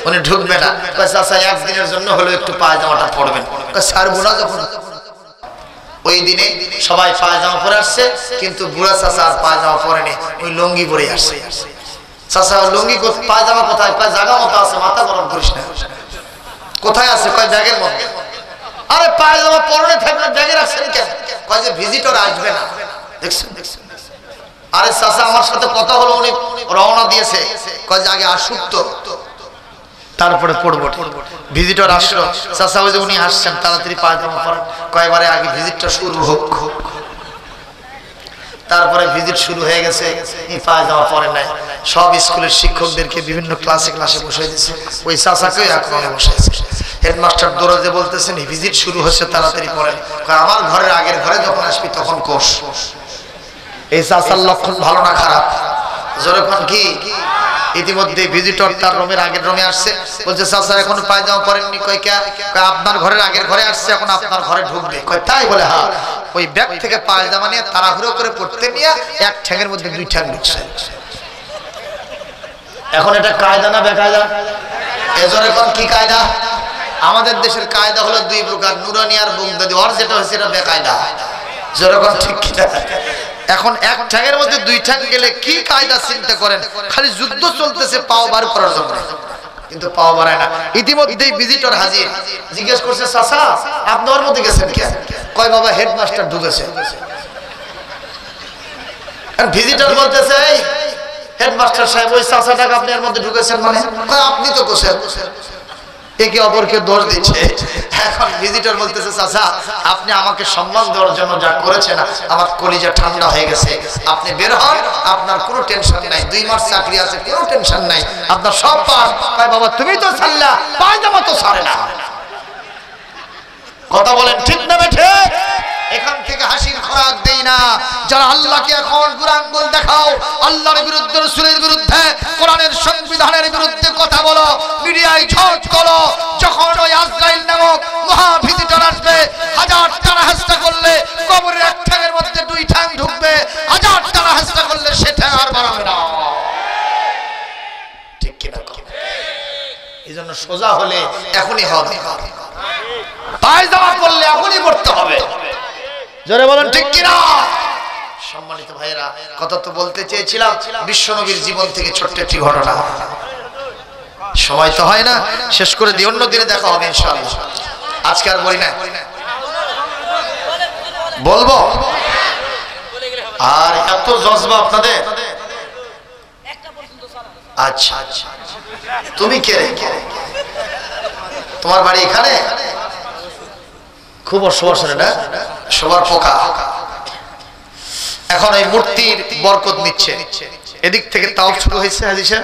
উনি ঢুকবে না। কয় চাচা একদিনের জন্য হলো একটু পায়জামাটা পরবেন। কয় ছাড়বো না। যখন ওই দিনে সবাই পায়জামা পরে আসছে, কিন্তু বুড়া চাচা আর পায়জামা পরেনি, ওই লুঙ্গি পরে আসছে। চাচা লুঙ্গি পায়জামা কোথায়? কয় জায়গা মতো আছে, মাথা গরম করিস না। কোথায় আছে? কয় ব্যাগের মধ্যে। আরে পায়জামা পরনে থাকলে ব্যাগে রাখছেন কেন? কয় যে ভিজিটর আসবে না। দেখছেন? আরে চাচা আমার সাথে কথা হলো, উনি রওনা দিয়েছে, কয় যে আগে আসুক তো তারপরে পড়বো। ভিজিটর আসলো, চাচা ওই যে উনি আসছেন, তাড়াতাড়ি পায়জামা পরেন। কয়েবারে আগে ভিজিটটা শুরু হোক। তারপরে ভিজিট শুরু হয়ে গেছে, এই পায়জামা পরে নাই। সব স্কুলের শিক্ষকদেরকে বিভিন্ন ক্লাসে বসে দিয়েছে, ওই চাচাকেও একরঙে বসেছে। হেডমাস্টার দৌড়ে বলতেছেন ভিজিট শুরু হচ্ছে, তাড়াতাড়ি পড়েন। আমার ঘরের আগের ঘরে যখন আসবি তখন কোষ। এই চাচার লক্ষণ ভালো না খারাপ? যখন কি ইতিমধ্যে ভিজিটর তার রুমের আগের রুমে আসছে, বলছে চাচা এখন পায়জামা পরেননি। কয় কে? আপনার ঘরের আগের ঘরে আসছে, এখন আপনার ঘরে ঢুকবে। কয় তাই? বলে হ্যাঁ। ওই ব্যাগ থেকে পায়জামা নিয়ে তাড়াহুড়ো করে পড়তে নিয়ে এক ঠ্যাঙের মধ্যে 2 ঠ্যাং ঢুকছে। এখন এটা কায়দা না বেকায়দা? এজন্য এখন কি কায়দা? আমাদের দেশের কায়দা হলো 2 প্রকার, নুরানি আর বগদাদি। ওর যেটা হচ্ছে এটা বেকায়দা। যেরকম ঠিক কিনা? এখন এক ঠ্যাঙের মধ্যে 2 ঠ্যাং গেলে কি কায়দা চিন্তা করেন? খালি যুদ্ধ চলতেছে পাও বার করার জন্য, কিন্তু পাও বাড়ায় না। ইতিমধ্যেই ভিজিটর হাজির, জিজ্ঞেস করছে চাচা আপনি ওর মধ্যে গেছেন কেন? কয় বাবা হেডমাস্টার ঢুকেছে। আর ভিজিটর বলতেছে এই হেডমাস্টার সাহেব ওই চাচাটাকে আপনি এর মধ্যে ঢুকেছেন মানে? কয় আপনি তো কোছেন। একে অপরকে দোষ দিচ্ছে। এখন ভিজিটর বলতেছে চাচা আপনি আমাকে সম্মান দেওয়ার জন্য যা করেছেন আমার কলিজা ঠান্ডা হয়ে গেছে। আপনি বের হন, আপনার কোনো টেনশন নাই, 2 মাস চাকরি আছে, কোনো টেনশন নাই, আপনার সব পাস। কয় বাবা তুমি তো ছাড়লা, পায়জামা তো ছাড়ে না। কথা বলেন ঠিক না বেঠে? এখান থেকে হাসির খোরাক দেই না। যারা আল্লাহকে এখন গুরাঙ্গুল দেখাও, আল্লাহর বিরুদ্ধে, রাসূলের বিরুদ্ধে, কোরআনের সংবিধানের বিরুদ্ধে কথা বলো, মিডিয়ায় ঝড় করো, যখন ওই আজরাইল নামক মহা ভিজিটর আসবে, 1000 টানা হাসতা করলে কবরের এক ঠ্যাঙের মধ্যে 2 ঠ্যাং ঢুকবে, 1000 টানা হাসতা করলে সে ঠ্যাং আর বাড়াবে না। ঠিক কি না? এইজন্য সোজা হলে এখনই হবে, পায়জামা পরলে এখনই পড়তে হবে। জোরে বলেন ঠিক কি না? সম্মানিত ভাইরা, কথা তো বলতে চেয়েছিলাম বিশ্বনবীর জীবন থেকে ছোট্ট একটি ঘটনা। সময় তো হয় না, শেষ করে দিই, অন্য দিনে দেখা হবে ইনশাআল্লাহ। আজকে আর বলি না, বলবো। আর এত জজবা আপনাদের। আচ্ছা তুমি কে রে? তোমার বাড়ি এখানে? খুব অসুবিধা না, সবার পোকা। এখন এই মূর্তির বরকত নিচ্ছে। এদিক থেকে তাওয়াফ শুরু হয়েছে, হাদিসা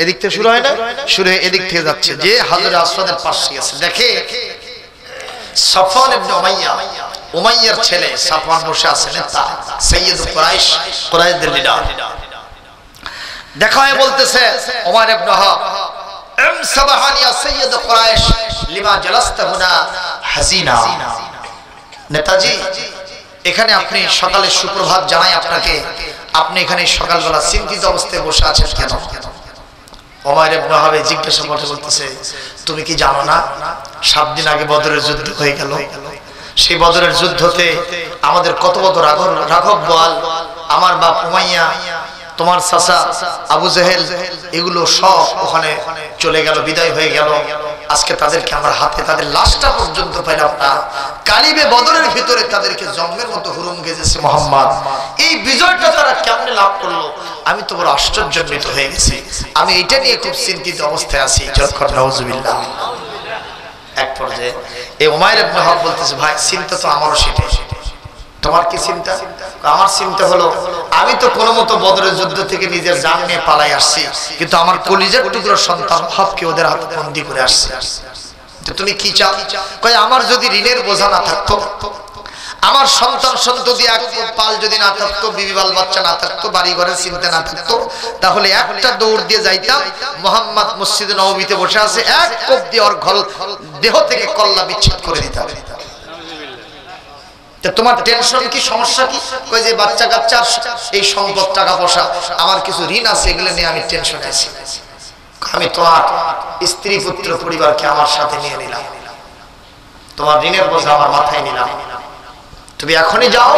এদিক থেকে শুরু হয় না, শুরু হয়ে এদিক থেকে যাচ্ছে, যে হাজরে আসওয়াদের পাশে আছে। দেখে সাফওয়ান ইবনে উমাইয়ার ছেলে সাফওয়ান বসে আছে, নেতা সৈয়দ কুরাইশ, কুরাইশদের লিডার। দেখা হয় বলতেছে ওমর ইবনে ওয়াহাব এম সাবাহানি ইয়া সৈয়দ কুরাইশ লিমা জালাস্তা হুনা হাসিনা। নেতাজি এখানে আপনি সকালে সুপ্রভাত জানাই আপনাকে, আপনি এখানে সকালবেলা চিন্তিত অবস্থায় বসে আছেন কেন? ওমর ইবনে ওয়াহাব জিজ্ঞাসা করতে বলতেছে তুমি কি জানো না 7 দিন আগে বদরের যুদ্ধ হয়ে গেল? সেই বদরের যুদ্ধতে আমাদের কত কত রাঘব বোয়াল, আমার বাপ উমাইয়া, তোমার চাচা আবু জেহেল, এগুলো সব ওখানে চলে গেল, বিদায় হয়ে গেল। আজকে তাদেরকে আমার হাতে তাদের লাশটা পর্যন্ত পাইলাম না। কালিবে বদরের ভিতরে তাদেরকে জন্মের মতো হুরুম গেজেছে মোহাম্মদ। এই বিজয়টা তারা কেমনে লাভ করলো আমি তো বড় আশ্চর্যান্বিত হয়ে গেছি। আমি এটা নিয়ে খুব চিন্তিত অবস্থায় আছি। যখন নাউজুবিল্লাহ। এক পর্যায়ে এই উমাইর ইবনে ওয়াহাব বলতেছে ভাই চিন্তা তো আমারও সেটাই। তোমার কি চিন্তা? আমার চিন্তা হলো আমি তো কোনো মতো বদরের যুদ্ধ থেকে নিজের জান নিয়ে পালাই আসছি, কিন্তু আমার কলিজার টুকরো সন্তান ভাবকে ওদের হাতে বন্দী করে আসছে। তুমি কি চাও? কয় আমার যদি ঋণের বোঝা না থাকতো, আমার সন্তান সন্ততি এক পাল যদি না থাকতো, বিবি বাল বাচ্চা না থাকতো, বাড়ি ঘরের চিন্তা না থাকতো, তাহলে একটা দৌড় দিয়ে যাইতাম, মোহাম্মদ মসজিদে নববীতে বসে আছে, এক কোপ দিয়ে ওর দেহ থেকে কল্লা বিচ্ছেদ করে দিতাম। তোমার টেনশন কি, সমস্যা কি? কই যে বাচ্চা কাচ্চা এই সম্পদ টাকা পয়সা আমার কিছু ঋণ আছে, এগুলো নিয়ে আমি টেনশনে আছি। আমি তোমার স্ত্রী পুত্র পরিবারকে আমার সাথে নিয়ে নিলাম, তোমার ঋণের বোঝা আমার মাথায় নিলাম। তুমি এখনই যাও,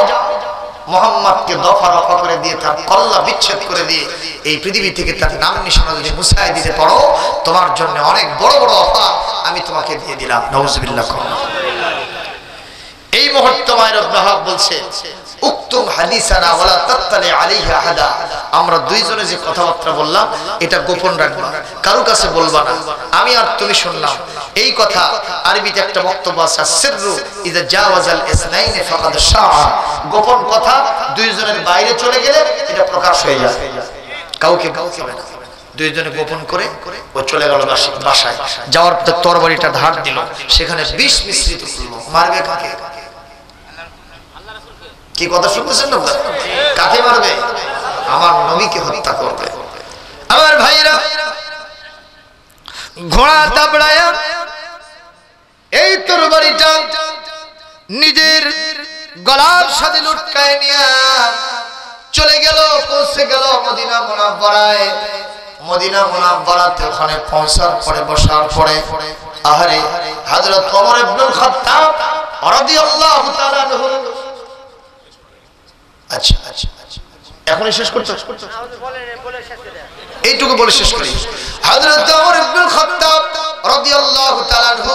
মোহাম্মদকে দফা রফা করে দিয়ে তার কল্লা বিচ্ছেদ করে দিয়ে এই পৃথিবী থেকে তার নাম নিশানা যদি মুছায় দিতে পারো, তোমার জন্য অনেক বড় বড় অফার আমি তোমাকে দিয়ে দিলাম। নাউজুবিল্লাহ। এই মুহূর্তে মায়ের নহাব বলছে, উক্তুম হাদিসানা ওয়ালা তাত্তালি আলাইহি আহাদা, আমরা দুইজনে যে কথাবার্তা বললাম এটা গোপন রাখবা, কারো কাছে বলবা না, আমি আর তুমি শুনলাম। এই কথা আরবিতে একটা বক্তব্য আছে, সিররু ইযা জাওয়াজাল ইসনাইন ফাকাদ শাআ, গোপন কথা দুইজনের বাইরে চলে গেলে এটা প্রকাশ হয়ে যায়, কাউকে হবে না। দুইজনে গোপন করে ও চলে গেল বাসায়। যাওয়ার পর তরবারিটা ধার দিল, সেখানে বিষ মিশ্রিত করলো। মারবে কাকে? কি কথা শুনতেছেন না? কাকে মারবে? আমার নবীকে হত্যা করবে। আমার ভাইরা, ঘোড়া দাবড়ায়া এই তরবারিটা নিজের গলার সাথে লটকায় নিয়ে চলে গেল, পৌঁছে গেল মদিনা মুনাওয়ারায়। মদিনা মুনাওয়ারাতে ওখানে পৌঁছার পরে, বসার পরে, আহারে হযরত ওমর ইবনুল খাত্তাব রাদিয়াল্লাহু তাআলা আনহু, আচ্ছা এখনই শেষ করতে, এইটুকু বলে শেষ করি। হযরত ওমর ইবনুল খাত্তাব রাদিয়াল্লাহু তাআলা আনহু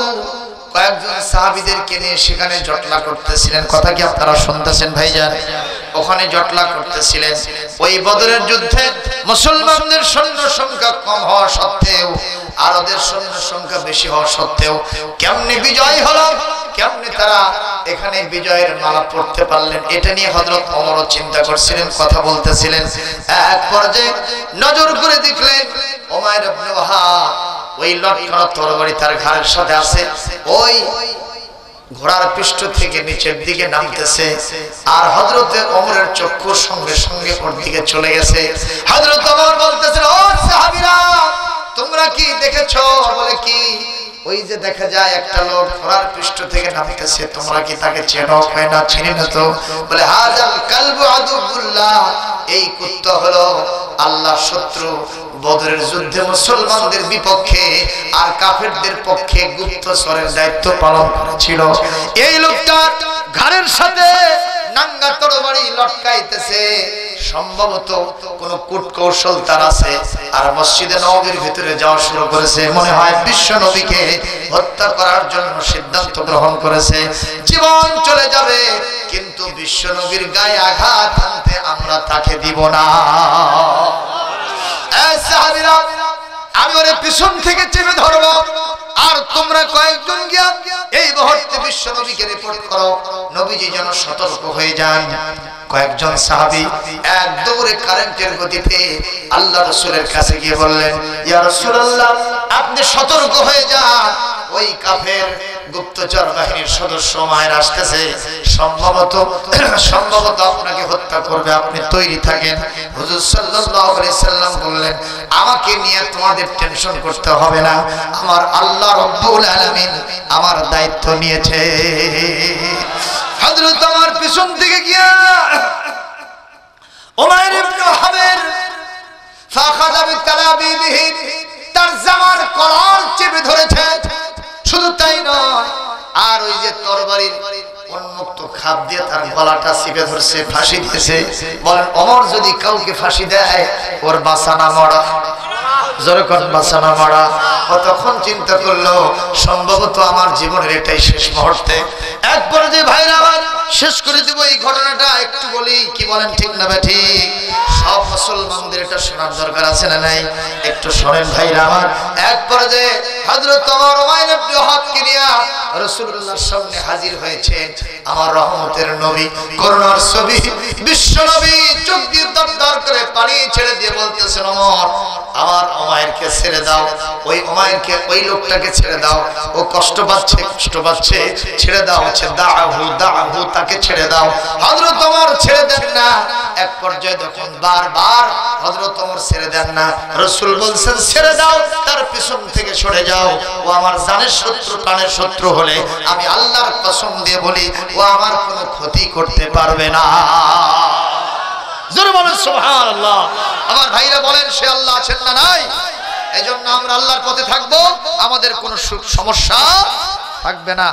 কয়েকজন সাহাবীদেরকে নিয়ে সেখানে জটলা করতেছিলেন। কথা কি আপনারা শুনতেছেন ভাইজান? ওখানে জটলা করতেছিলেন। ওই বদরের যুদ্ধে মুসলমানদের সৈন্য সংখ্যা কম হওয়া সত্ত্বেও আর ওদের সৈন্য সংখ্যা বেশি হওয়া সত্ত্বেও কেমনে বিজয় হলো, কেমনে তারা এখানে বিজয়ের মালা পড়তে পারলেন, এটা নিয়ে হযরত ওমরও চিন্তা করছিলেন, কথা বলতেছিলেন। এক পর্যায়ে নজর করে দেখলেন উমাইর ইবনে ওয়াহাব ওই লটকানো তরবারি তার ঘাড়ের সাথে আছে, ওই ঘোড়ার পৃষ্ঠ থেকে নিচের দিকে নামতেছে। আর হযরতে ওমরের চক্ষু সঙ্গে সঙ্গে ওর দিকে চলে গেছে। হযরত ওমর বলতেছেন, ও সাহাবীরা তোমরা কি দেখেছো? বলে কি? ওই যে দেখা যায় একটা লোক ঘোড়ার পৃষ্ঠ থেকে নামতেছে, তোমরা কি তাকে চেনো? হয় না, চিনি না তো। বলে হাযাল কালবু আদুবুল্লাহ, এই কুত্তা হলো আল্লাহর শত্রু। বদরের যুদ্ধে মুসলমানদের বিপক্ষে আর কাফেরদের পক্ষে গুপ্তচরের দায়িত্ব পালন করেছিল। এই লোকটা ঘাড়ের সাথে নাঙ্গা তরবারি লটকাইতেছে, সম্ভবত কোন কূট কৌশল তার আছে। আর মসজিদে নববীর ভিতরে যাওয়া শুরু করেছে, মনে হয় বিশ্ব নবীকে হত্যা করার জন্য সিদ্ধান্ত গ্রহণ করেছে। জীবন চলে যাবে কিন্তু বিশ্ব নবীর গায়ে আঘাত আনতে আমরা তাকে দিব না। সাহাবীরা, আমি ওরে পিছন থেকে চেপে ধরবো, আর তোমরা কয়েকজন গিয়া এই মুহূর্তে বিশ্ব নবীকে রিপোর্ট করো, নবীজি যেন সতর্ক হয়ে যান। কয়েকজন সাহাবী এক দৌড়ে কারেন্টের গতিতে আল্লাহ রাসূলের কাছে গিয়ে বললেন, ইয়া রাসূলুল্লাহ আপনি সতর্ক হয়ে যান, ওই কাফের গুপ্তচর বাহিনীর সদস্য মায়ের আসতেছে, সম্ভবত আপনাকে হত্যা করবে, আপনি তৈরি থাকেন। হুজুর সাল্লাল্লাহু আলাইহি সাল্লাম বললেন, আমাকে নিয়ে তোমাদের টেনশন করতে হবে না, আমার আল্লাহ রাব্বুল আলামিন আমার দায়িত্ব নিয়েছে। হযরত আমার পিছন থেকে গিয়া উমাইর ইবনে ওয়াহাবের ফাখাযা বিতালাবিহি, তার জামার কলার চেপে ধরেছে। শুধু তাই নয়, আর ওই যে তরবারির উন্মুক্ত খাপ দিয়ে তার গলাটা চেপে ধরছে, ফাঁসি দিয়েছে। বলেন ওমর যদি কাউকে ফাঁসি দেয় ওর বাঁচানা মরা, যখন বাঁচানা মরা। ও তখন চিন্তা করলো সম্ভবত আমার জীবনের এটাই শেষ মুহূর্তে। একবারে যে ভাইরা আমার শেষ করে দিব এই ঘটনাটা একটু বলি, কি বলেন ঠিক না ঠিক? সব মুসলমানদের এটা শোনার দরকার আছে না নাই? একটু শোনেন ভাইরা আমার। এক পর্যায়ে হযরত ওমর উমাইর ইবনে ওয়াহাবকে নিয়ে রাসূলুল্লাহর সামনে হাজির হয়েছেন আমার রহমতের নবী, করুণার ছবি, বিশ্ব নবী। চোখ দিয়ে দরদর করে পানি ছেড়ে দিয়ে বলতেছেন, ওমর আমার উমাইরকে ছেড়ে দাও, ওই উমাইরকে, ওই লোকটাকে ছেড়ে দাও, ও কষ্ট পাচ্ছে, কষ্ট পাচ্ছে, ছেড়ে দাও। হচ্ছে দাহু দাহু, তাকে ছেড়ে দাও। হযরত ওমর ছেড়ে দেন না। এক পর্যায়ে যখন বারবার হযরত ওমর ছেড়ে দেন না, রাসূল বলছেন ছেড়ে দাও, তার পিছন থেকে সরে যাও। ও আমার জানের শত্রু, প্রাণের শত্রু হলে আমি আল্লাহর কসম দিয়ে বলি ও আমার কোনো ক্ষতি করতে পারবে না। জোরে বলেন সুবহানাল্লাহ। আমার ভাইরা বলেন সে আল্লাহ আছেন না নাই? এজন্য আমরা আল্লাহর পথে থাকবো, আমাদের কোনো সমস্যা থাকবে না।